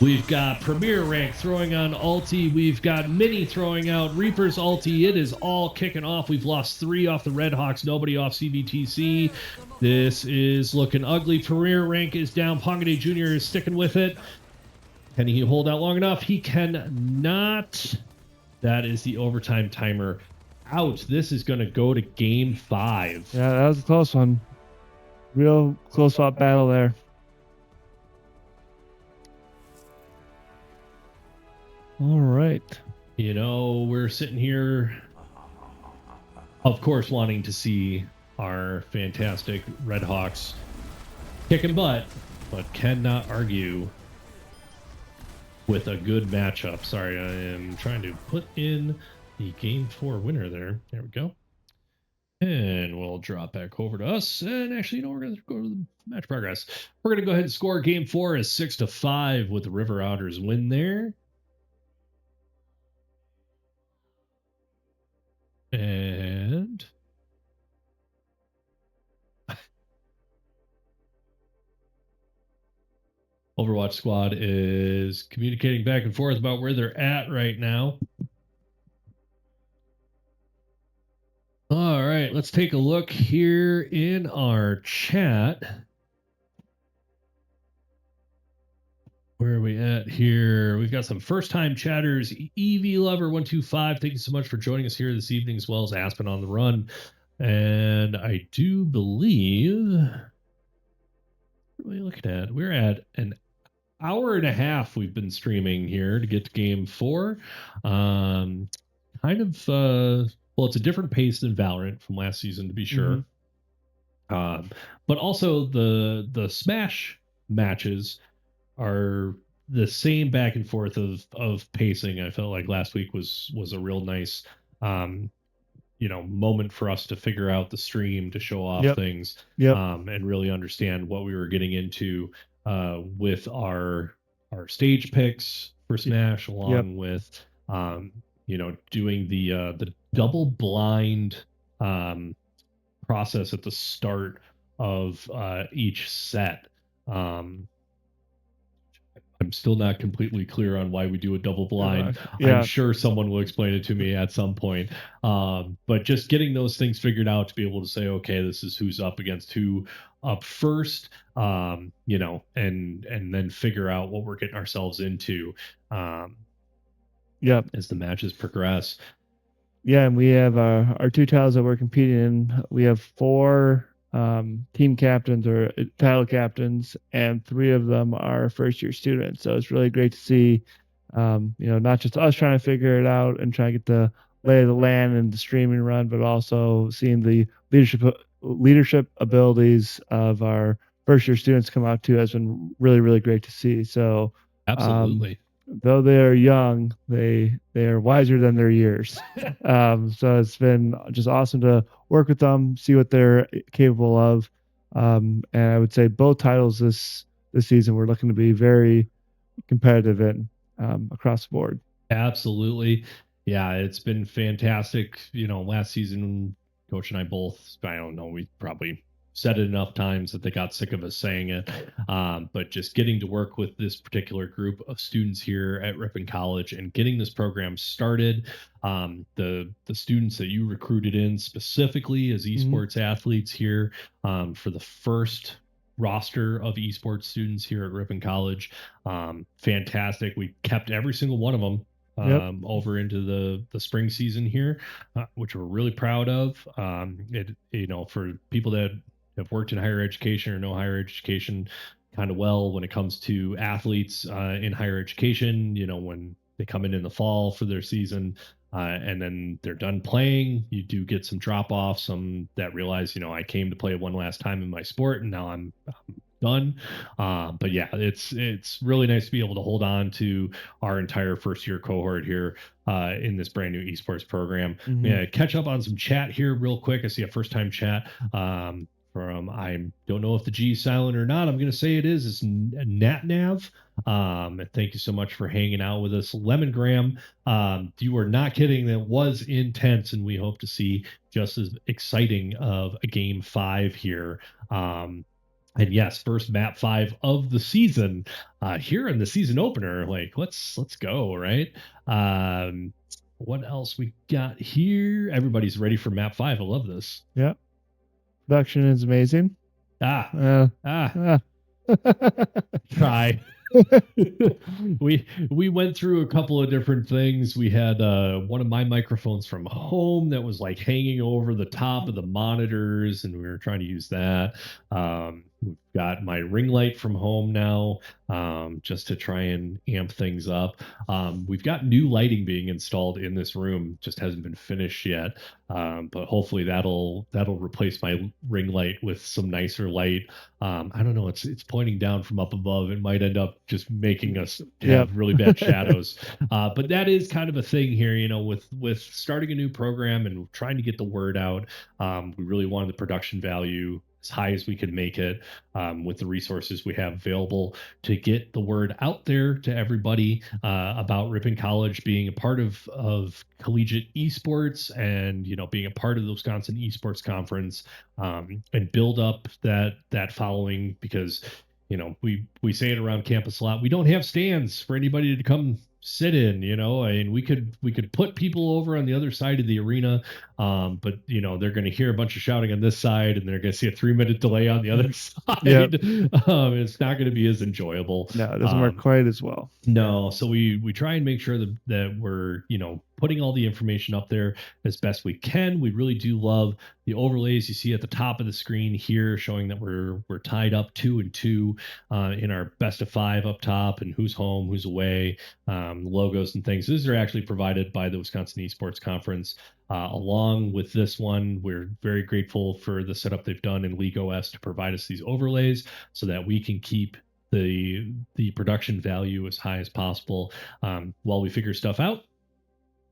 We've got Premier Rank throwing on ulti. We've got Mini throwing out Reaper's ulti. It is all kicking off. We've lost 3 off the Red Hawks, nobody off CBTC. This is looking ugly. Premier Rank is down. Pongade Jr. is sticking with it. Can he hold out long enough? He cannot. That is the overtime timer out. This is going to go to game 5. Yeah, that was a close one. Real close fought battle there. All right. You know, we're sitting here, of course, wanting to see our fantastic Red Hawks kicking butt, but cannot argue with a good matchup. Sorry, I am trying to put in the game 4 winner there. There we go. And we'll drop back over to us. And actually, you know, we're going to go to the match progress. We're going to go ahead and score game 4 as 6-5 with the River Otters win there. And Overwatch squad is communicating back and forth about where they're at right now. All right, let's take a look here in our chat. Where are we at here? We've got some first-time chatters. EV Lover 125, thank you so much for joining us here this evening, as well as Aspen on the Run. And I do believe, what are we looking at? We're at an hour and a half we've been streaming here to get to game 4. Kind of, well, it's a different pace than Valorant from last season, to be sure. But also the Smash matches are the same back and forth of pacing. I felt like last week was a real nice you know, moment for us to figure out the stream, to show off things, and really understand what we were getting into with our stage picks for Smash, along with you know, doing the double blind process at the start of each set. I'm still not completely clear on why we do a double blind. I'm sure someone will explain it to me at some point. But just getting those things figured out to be able to say, okay, this is who's up against who up first, you know, and then figure out what we're getting ourselves into as the matches progress. Yeah, and we have our 2 titles that we're competing in. We have 4 team captains or title captains, and 3 of them are first-year students. So it's really great to see, you know, not just us trying to figure it out and try to get the lay of the land and the streaming run, but also seeing the leadership abilities of our first-year students come out too has been really, really great to see. So absolutely. Though they are young, they are wiser than their years. So it's been just awesome to work with them, see what they're capable of. And I would say both titles this season we're looking to be very competitive in across the board. Absolutely. Yeah, it's been fantastic. You know, last season, Coach and I both, I don't know, we probably said it enough times that they got sick of us saying it. But just getting to work with this particular group of students here at Ripon College and getting this program started, the students that you recruited in specifically as esports athletes here for the first roster of esports students here at Ripon College, fantastic. We kept every single one of them over into the spring season here, which we're really proud of. It, you know, for people that have worked in higher education or know higher education kind of well when it comes to athletes in higher education, you know, when they come in the fall for their season and then they're done playing, you do get some drop off, some that realize, you know, I came to play one last time in my sport and now I'm done. But yeah, it's really nice to be able to hold on to our entire first year cohort here in this brand new esports program. Yeah, catch up on some chat here real quick. I see a first time chat from, I don't know if the G is silent or not. I'm going to say it is. It's NatNav. Thank you so much for hanging out with us. Lemongram, you are not kidding. That was intense, and we hope to see just as exciting of a game 5 here. And yes, first map 5 of the season here in the season opener. Like, let's go, right? What else we got here? Everybody's ready for map 5. I love this. Yep. Production is amazing. Try. we went through a couple of different things. We had one of my microphones from home that was like hanging over the top of the monitors, and we were trying to use that. We've got my ring light from home now, just to try and amp things up. We've got new lighting being installed in this room, just hasn't been finished yet. But hopefully that'll replace my ring light with some nicer light. I don't know. It's pointing down from up above. It might end up just making us have really bad shadows. But that is kind of a thing here, you know, with starting a new program and trying to get the word out. We really wanted the production value as high as we could make it, with the resources we have available to get the word out there to everybody about Ripon College being a part of collegiate esports, and, you know, being a part of the Wisconsin Esports Conference, and build up that following, because, you know, we say it around campus a lot. We don't have stands for anybody to come sit in, you know, and we could put people over on the other side of the arena, but, you know, they're going to hear a bunch of shouting on this side, and they're going to see a 3-minute delay on the other side. It's not going to be as enjoyable. No, it doesn't work quite as well. No, so we try and make sure that we're, you know, putting all the information up there as best we can. We really do love the overlays you see at the top of the screen here, showing that we're tied up 2-2 in our best of 5 up top, and who's home, who's away, logos and things. These are actually provided by the Wisconsin Esports Conference. Along with this one, we're very grateful for the setup they've done in League OS to provide us these overlays so that we can keep the production value as high as possible while we figure stuff out.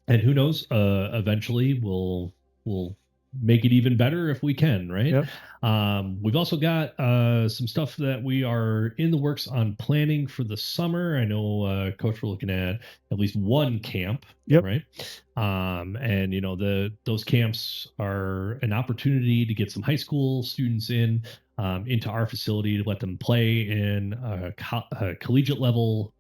And who knows, eventually we'll make it even better if we can, right? Yep. We've also got some stuff that we are in the works on planning for the summer. I know, Coach, we're looking at least one camp, right? And, you know, those camps are an opportunity to get some high school students into our facility to let them play in a collegiate level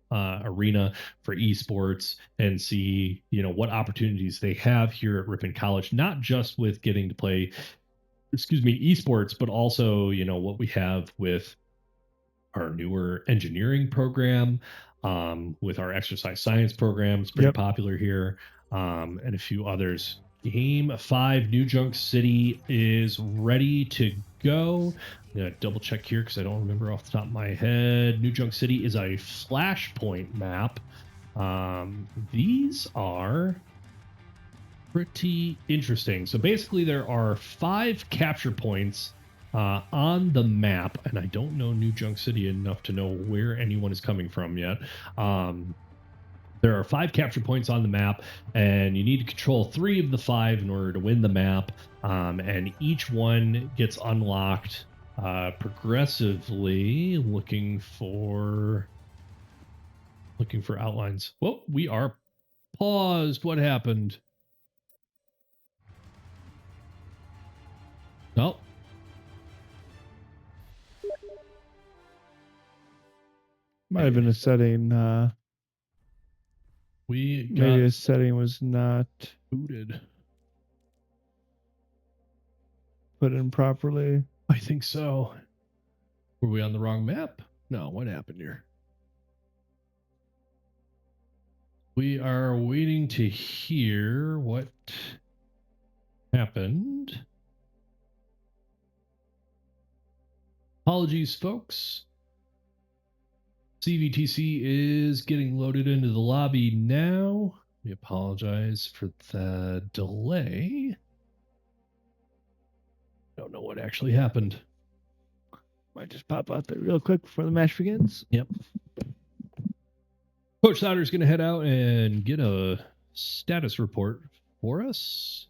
arena for esports, and see, you know, what opportunities they have here at Ripon College, not just with getting to play, esports, but also, you know, what we have with our newer engineering program, with our exercise science program. It's pretty popular here, and a few others. Game 5, New Junk City is ready to go. I'm going to double check here because I don't remember off the top of my head. New Junk City is a flashpoint map. These are pretty interesting. So basically there are 5 capture points on the map, and I don't know New Junk City enough to know where anyone is coming from yet. There are 5 capture points on the map, and you need to control 3 of the 5 in order to win the map. And each one gets unlocked progressively. Looking for outlines. Whoa, we are paused. What happened? No. Might have been a setting. Maybe a setting was not booted, put in properly. I think so. Were we on the wrong map? No, what happened here? We are waiting to hear what happened. Apologies, folks. CVTC is getting loaded into the lobby now. We apologize for the delay. Don't know what actually happened. Might just pop out there real quick before the match begins. Yep. Coach Sauter's going to head out and get a status report for us.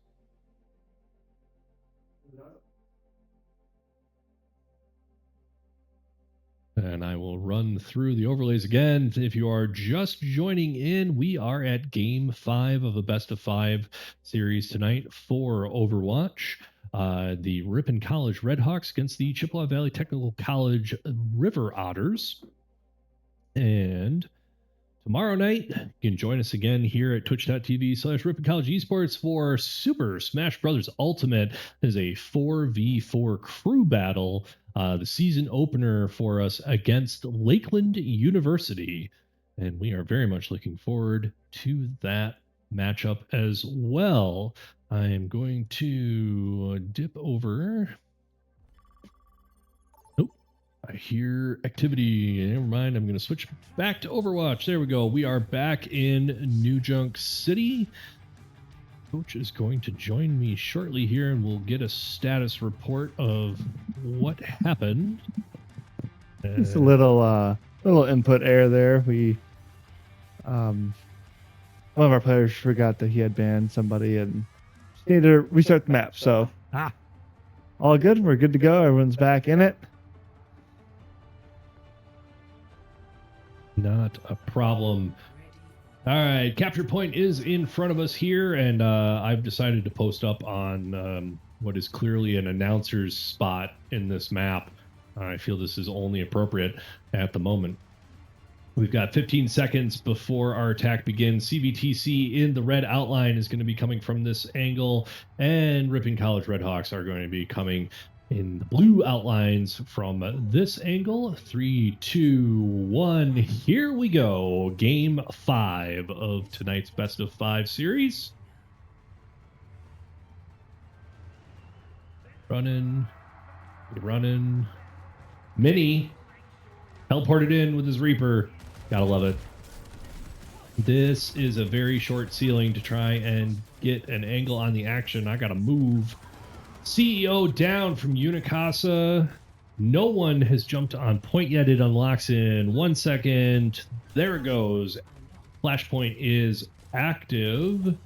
And I will run through the overlays again. If you are just joining in, we are at Game 5 of a Best of 5 series tonight for Overwatch. The Ripon College Redhawks against the Chippewa Valley Technical College River Otters. And tomorrow night, you can join us again here at twitch.tv/Ripon College Esports for Super Smash Bros. Ultimate. It is a 4v4 crew battle. The season opener for us against Lakeland University. And we are very much looking forward to that matchup as well. I am going to dip over. I hear activity. Never mind. I'm going to switch back to Overwatch. There we go. We are back in New Junk City. Coach is going to join me shortly here, and we'll get a status report of what happened. Just a little input error there. We one of our players forgot that he had banned somebody and needed to restart the map. So all good. We're good to go. Everyone's back in it. Not a problem. All right, capture point is in front of us here, and I've decided to post up on what is clearly an announcer's spot in this map. I feel this is only appropriate at the moment. We've got 15 seconds before our attack begins. CVTC in the red outline is going to be coming from this angle, and Ripon College Redhawks are going to be coming in the blue outlines from this angle. 3, 2, 1. Here we go. Game 5 of tonight's Best of 5 series. Running. Mini teleported in with his Reaper. Gotta love it. This is a very short ceiling to try and get an angle on the action. I gotta move. CEO down from Unicasa. No one has jumped on point yet. It unlocks in 1 second. There it goes. Flashpoint is active.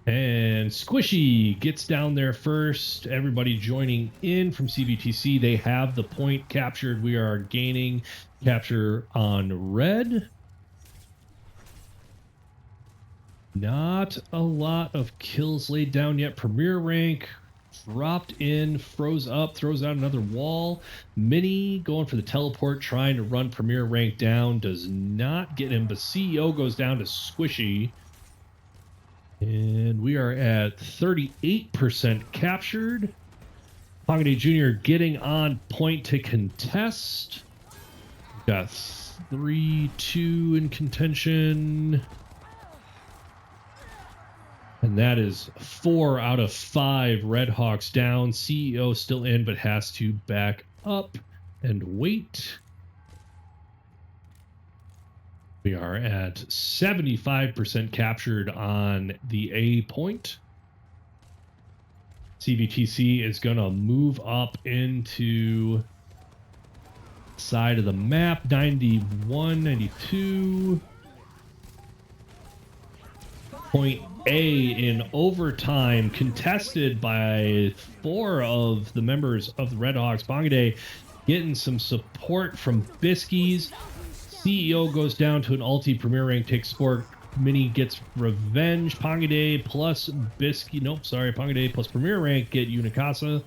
And Squishy gets down there first. Everybody joining in from CVTC. They have the point captured. We are gaining capture on red. Not a lot of kills laid down yet. Premier rank dropped in, froze up, throws out another wall. Mini going for the teleport, trying to run Premier rank down. Does not get him, but CEO goes down to Squishy. And we are at 38% captured. Pongade Jr. getting on point to contest. We've got 3-2 in contention. And that is 4 out of 5 Redhawks down. CEO still in, but has to back up and wait. We are at 75% captured on the A point. CVTC is going to move up into side of the map. 91, 92. Point A in overtime, contested by 4 of the members of the Redhawks. Bangade getting some support from Biskies. CEO goes down to an ulti. Premier rank takes sport. Mini gets revenge. Pangade plus Bisky. Nope, sorry. Pangade plus Premier rank get Unicasa.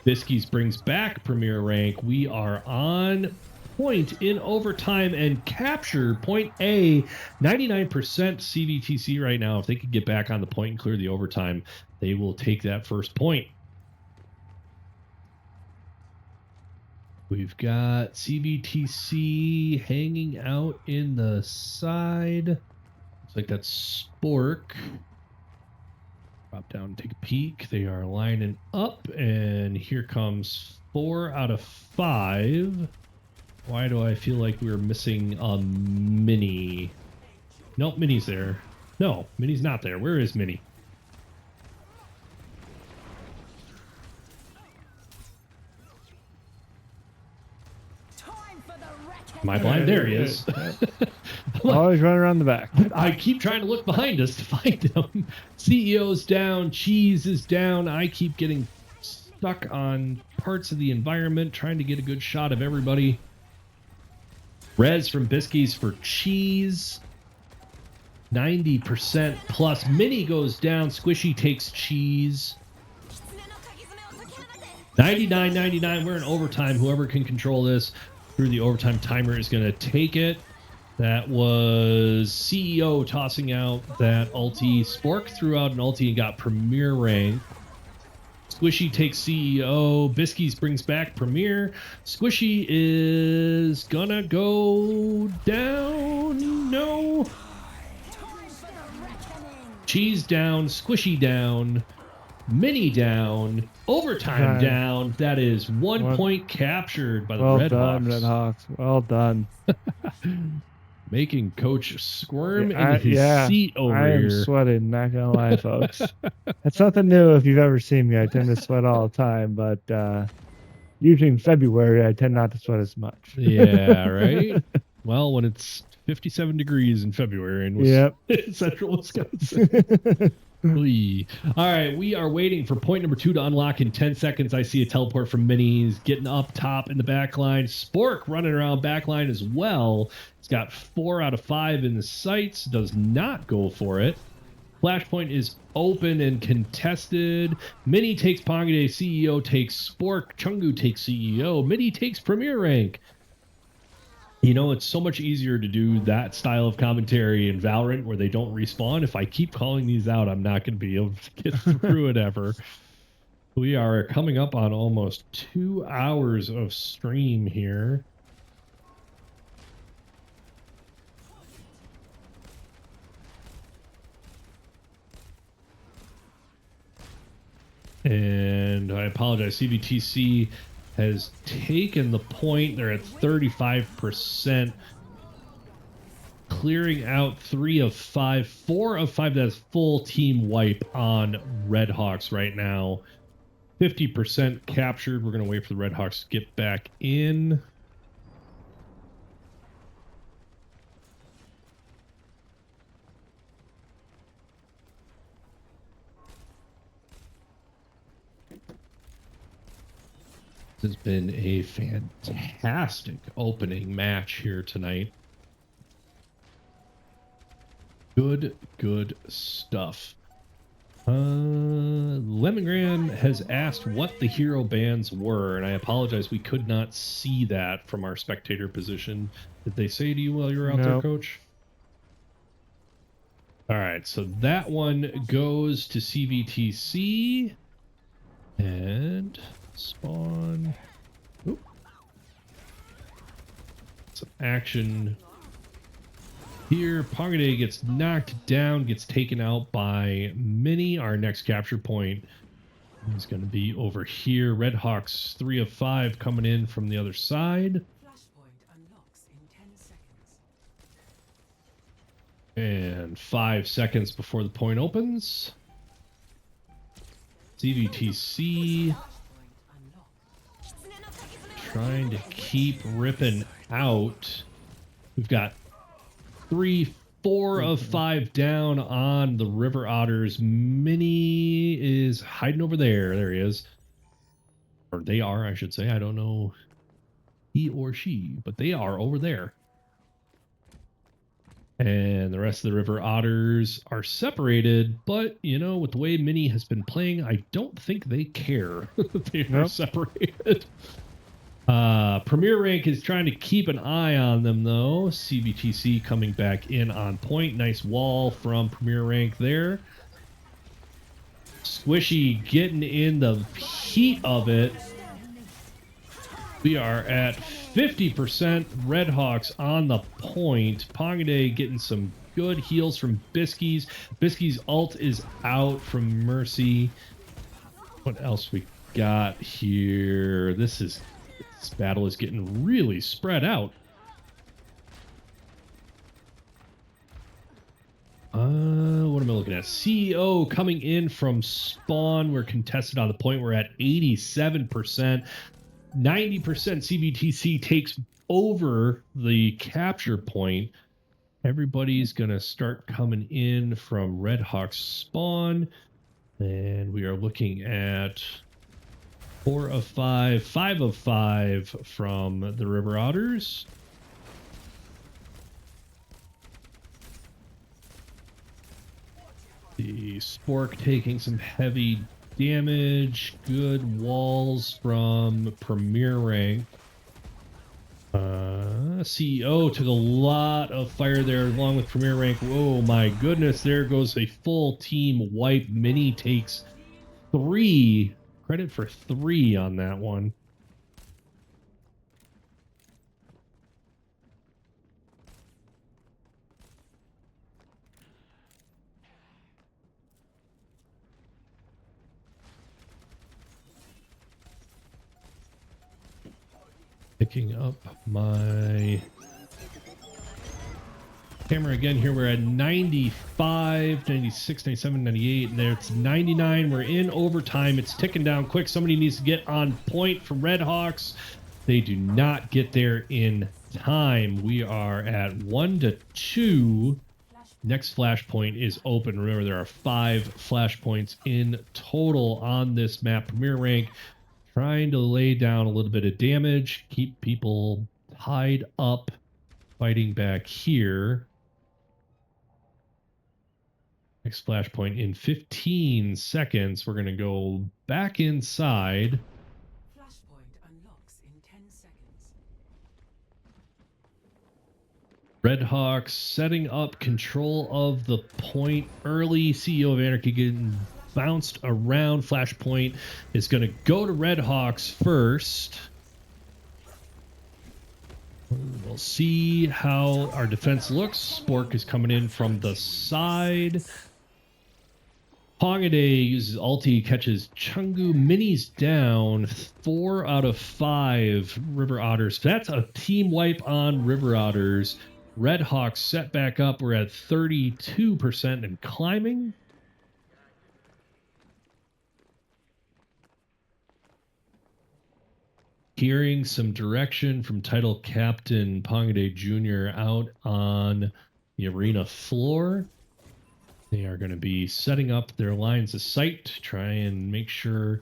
Biskies brings back Premier rank. We are on point in overtime and capture point A. 99% CVTC right now. If they could get back on the point and clear the overtime, they will take that first point. We've got CVTC hanging out in the side. Looks like that's Spork. Drop down and take a peek. They are lining up, and here comes 4 out of 5. Why do I feel like we're missing a Mini? Nope, Mini's there. No, Mini's not there. Where is Mini? Am I blind? There he is. Always running around the back. I keep trying to look behind us to find him. CEO's down. Cheese is down. I keep getting stuck on parts of the environment, trying to get a good shot of everybody. Rez from Biskies for cheese. 90% plus. Mini goes down. Squishy takes cheese. 99.99. We're in overtime. Whoever can control this through the overtime timer is going to take it. That was CEO tossing out that ulti. Spork threw out an ulti and got Premier rank. Squishy takes CEO. Biskies brings back Premier. Squishy is gonna go down. No. Cheese down. Squishy down. Mini down. Overtime down. That is 1 point captured by the Red Hawks. Red Hawks. Well done. Making Coach squirm in his seat over here. I am sweating, not gonna lie, folks. That's nothing new if you've ever seen me. I tend to sweat all the time, but usually in February, I tend not to sweat as much. Yeah, right? Well, when it's 57 degrees in February in central Wisconsin. All right, we are waiting for point number 2 to unlock in 10 seconds. I see a teleport from Minis getting up top in the back line. Spork running around back line as well. He's got 4 out of 5 in the sights. Does not go for it. Flashpoint is open and contested. Mini takes Pongade. CEO takes Spork. Chungu takes CEO. Mini takes Premier rank. You know, it's so much easier to do that style of commentary in Valorant where they don't respawn. If I keep calling these out, I'm not going to be able to get through it ever. We are coming up on almost 2 hours of stream here. And I apologize, CBTC has taken the point. They're at 35%, clearing out 3 of 5, 4 of 5. That's full team wipe on Red Hawks right now. 50% captured. We're going to wait for the Red Hawks to get back in. This has been a fantastic opening match here tonight. Good stuff. Lemongram has asked what the hero bans were, and I apologize, we could not see that from our spectator position. Did they say to you while you were out there, Coach? All right, so that one goes to CVTC. And spawn. Oop. Some action here. Pongade gets knocked down, gets taken out by Mini. Our next capture point is going to be over here. Red Hawks 3 of 5 coming in from the other side. Flashpoint unlocks in 10 seconds. And 5 seconds before the point opens. CVTC trying to keep Ripon out. We've got 3, 4 of 5 down on the River Otters. Mini is hiding over there. There he is. Or they are, I should say. I don't know he or she, but they are over there. And the rest of the River Otters are separated, but, you know, with the way Mini has been playing, I don't think they care that they are separated. Premier Rank is trying to keep an eye on them, though. CBTC coming back in on point. Nice wall from Premier Rank there. Squishy getting in the heat of it. We are at 50% Red Hawks on the point. Pongade getting some good heals from Biskies. Biskies' ult is out from Mercy. What else we got here? This battle is getting really spread out. What am I looking at? CEO coming in from spawn. We're contested on the point. We're at 87%. 90% CBTC takes over the capture point. Everybody's going to start coming in from Red Hawk spawn. And we are looking at 4 of 5, 5 of 5 from the River Otters. The Spork taking some heavy damage. Good walls from Premier Rank. CEO took a lot of fire there along with Premier Rank. Oh my goodness, there goes a full team wipe. Mini takes 3. Credit for 3 on that one. Picking up my camera again here. We're at 95, 96, 97, 98, and there it's 99. We're in overtime. It's ticking down quick. Somebody needs to get on point from Red Hawks. They do not get there in time. We are at 1-2. Next flashpoint is open. Remember, there are 5 flashpoints in total on this map. Premier Rank trying to lay down a little bit of damage, keep people tied up, fighting back here. Next flashpoint in 15 seconds. We're going to go back inside. Flashpoint unlocks in 10 seconds. Red Hawks setting up control of the point early. CEO of Anarchy getting bounced around. Flashpoint is going to go to Red Hawks first. We'll see how our defense looks. Spork is coming in from the side. Pongaday uses ulti, catches Chungu. Mini's down. 4 out of 5 River Otters. That's a team wipe on River Otters. Red Hawks set back up. We're at 32% and climbing. Hearing some direction from title captain Pongaday Jr. out on the arena floor. They are going to be setting up their lines of sight to try and make sure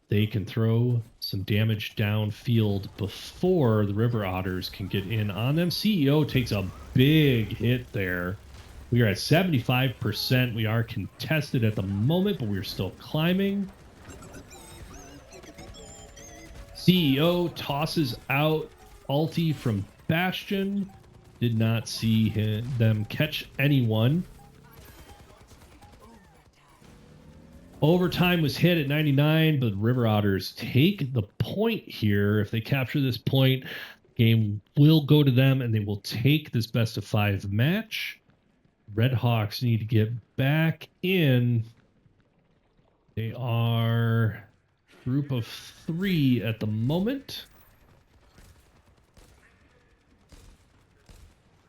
they can throw some damage downfield before the River Otters can get in on them. CEO takes a big hit there. We are at 75%. We are contested at the moment, but we're still climbing. CEO tosses out ulti from Bastion. Did not see them catch anyone. Overtime was hit at 99, but River Otters take the point here. If they capture this point, the game will go to them, and they will take this best-of-5 match. Red Hawks need to get back in. They are group of 3 at the moment.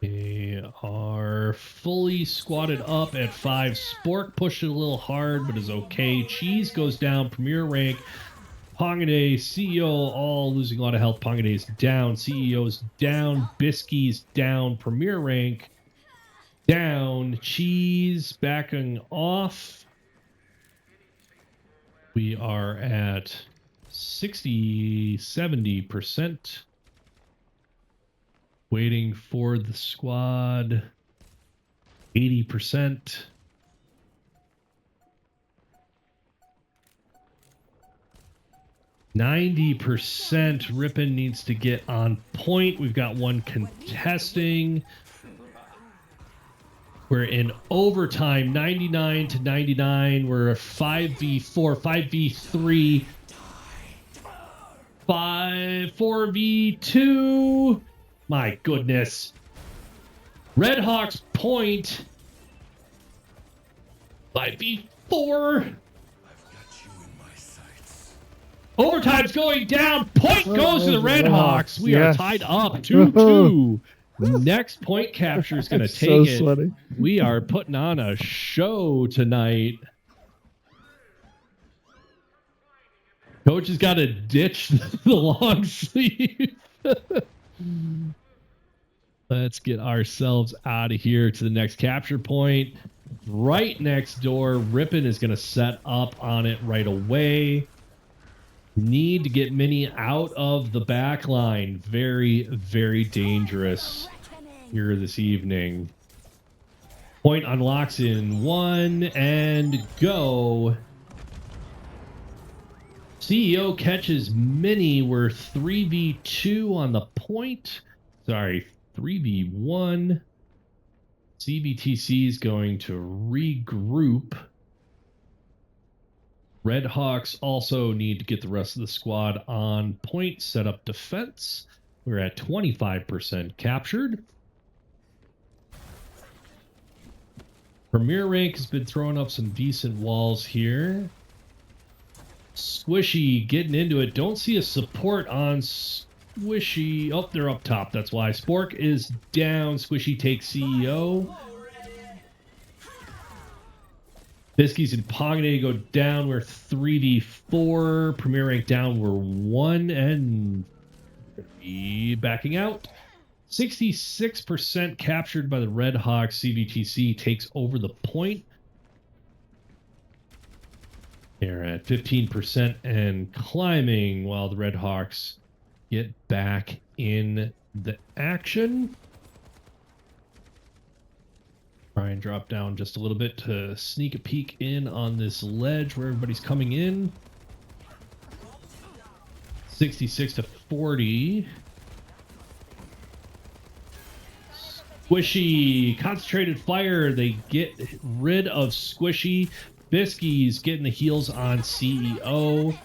They are fully squatted up at 5. Spork pushed it a little hard, but is okay. Cheese goes down. Premier Rank. Pongaday, CEO all losing a lot of health. Pongaday's down. CEO's down. Bisky's down. Premier Rank down. Cheese backing off. We are at 60-70%. Waiting for the squad. 80%. Ripon needs to get on point. We've got one contesting. We're in overtime, 99-99. We're a 5v4, 5v3, 4v2. My goodness. Red Hawks point. 5v4. Overtime's going down. Point goes to the Red Hawks. We are tied up 2-2. Next point capture is going to take it. Sweaty. We are putting on a show tonight. Coach has got to ditch the long sleeve. Let's get ourselves out of here to the next capture point. Right next door, Ripon is going to set up on it right away. Need to get Mini out of the back line. Very, very dangerous here this evening. Point unlocks in 1 and go. CEO catches Mini. We're 3v2 on the point. Sorry, 3v1. CBTC is going to regroup. Red Hawks also need to get the rest of the squad on point, set up defense. We're at 25% captured. Premier Rank has been throwing up some decent walls here. Squishy getting into it. Don't see a support on Squishy. Oh, they're up top. That's why. Spork is down. Squishy takes CEO. Biskies and Pogday go down. We're 3v4. Premier Rank down. We're 1 and backing out. 66% captured by the Red Hawks. CVTC takes over the point. They're at 15% and climbing while the Red Hawks get back in the action. Try and drop down just a little bit to sneak a peek in on this ledge where everybody's coming in. 66 to 40. Squishy, concentrated fire. They get rid of Squishy. Biskies getting the heals on CEO.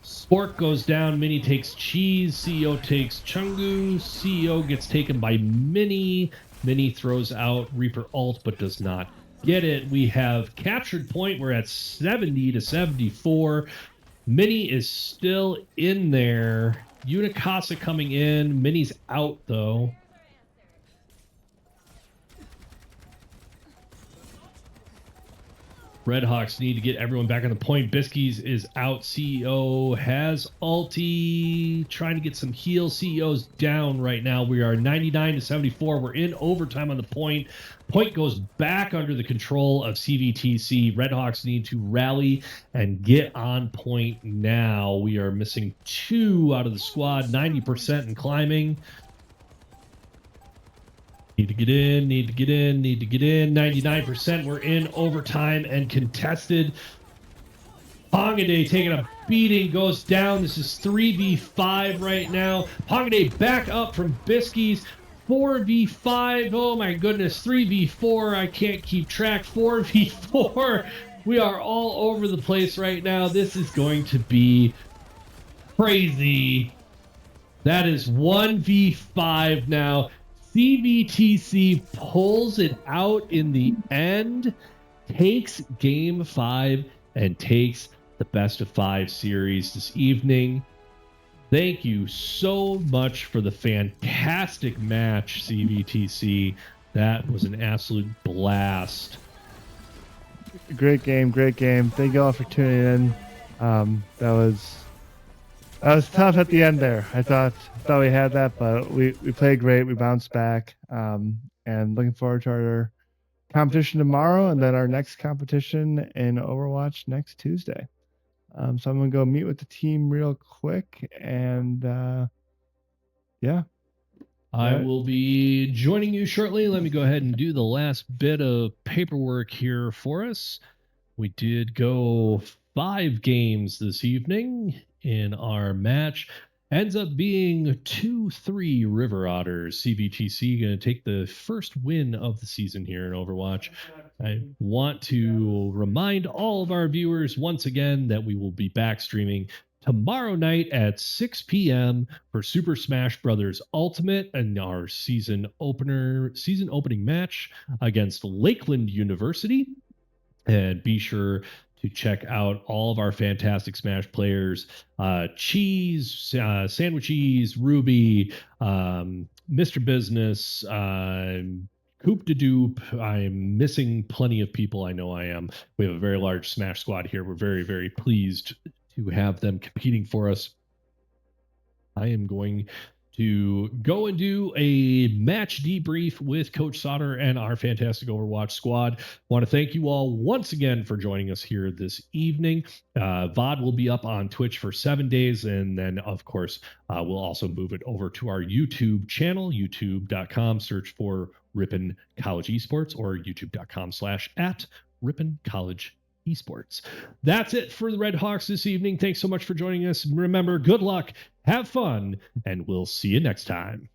Spork goes down. Mini takes Cheese. CEO takes Chungu. CEO gets taken by Mini. Mini throws out Reaper ult, but does not get it. We have captured point. We're at 70 to 74. Mini is still in there. Unicasa coming in. Mini's out, though. Red Hawks need to get everyone back on the point. Biskies is out. CEO has ulti. Trying to get some heals. CEO's down right now. We are 99 to 74. We're in overtime on the point. Point goes back under the control of CVTC. Red Hawks need to rally and get on point now. We are missing 2 out of the squad. 90% and climbing. Need to get in, need to get in, need to get in. 99%. We're in overtime and contested. Pongaday taking a beating, goes down. This is 3v5 right now. Pongaday back up from Biskies. 4v5. Oh my goodness. 3v4. I can't keep track. 4v4. We are all over the place right now. This is going to be crazy. That is 1v5 now. CVTC pulls it out in the end, takes game 5, and takes the best of 5 series this evening. Thank you so much for the fantastic match, CVTC. That was an absolute blast. Great game, great game. Thank you all for tuning in. That was tough at the end there. I thought we had that, but we played great. We bounced back, and looking forward to our competition tomorrow, and then our next competition in Overwatch next Tuesday. So I'm gonna go meet with the team real quick, and yeah. I will be joining you shortly. Let me go ahead and do the last bit of paperwork here for us. We did go 5 games this evening in our match. Ends up being 2-3 River Otters. CVTC going to take the first win of the season here in Overwatch. I want to remind all of our viewers once again that we will be back streaming tomorrow night at 6 p.m. for Super Smash Bros. Ultimate and our season opening match against Lakeland University. And be sure to check out all of our fantastic Smash players, Cheese, Sandwichies, Ruby, Mr. Business, Coop de Dupe. I'm missing plenty of people. I know I am. We have a very large Smash squad here. We're very, very pleased to have them competing for us. I am going to go and do a match debrief with Coach Sauter and our fantastic Overwatch squad. Want to thank you all once again for joining us here this evening. VOD will be up on Twitch for 7 days, and then, of course, we'll also move it over to our YouTube channel, youtube.com. Search for Ripon College Esports or youtube.com/@Ripon College Esports. That's it for the Red Hawks this evening. Thanks so much for joining us. Remember, good luck, have fun, and we'll see you next time.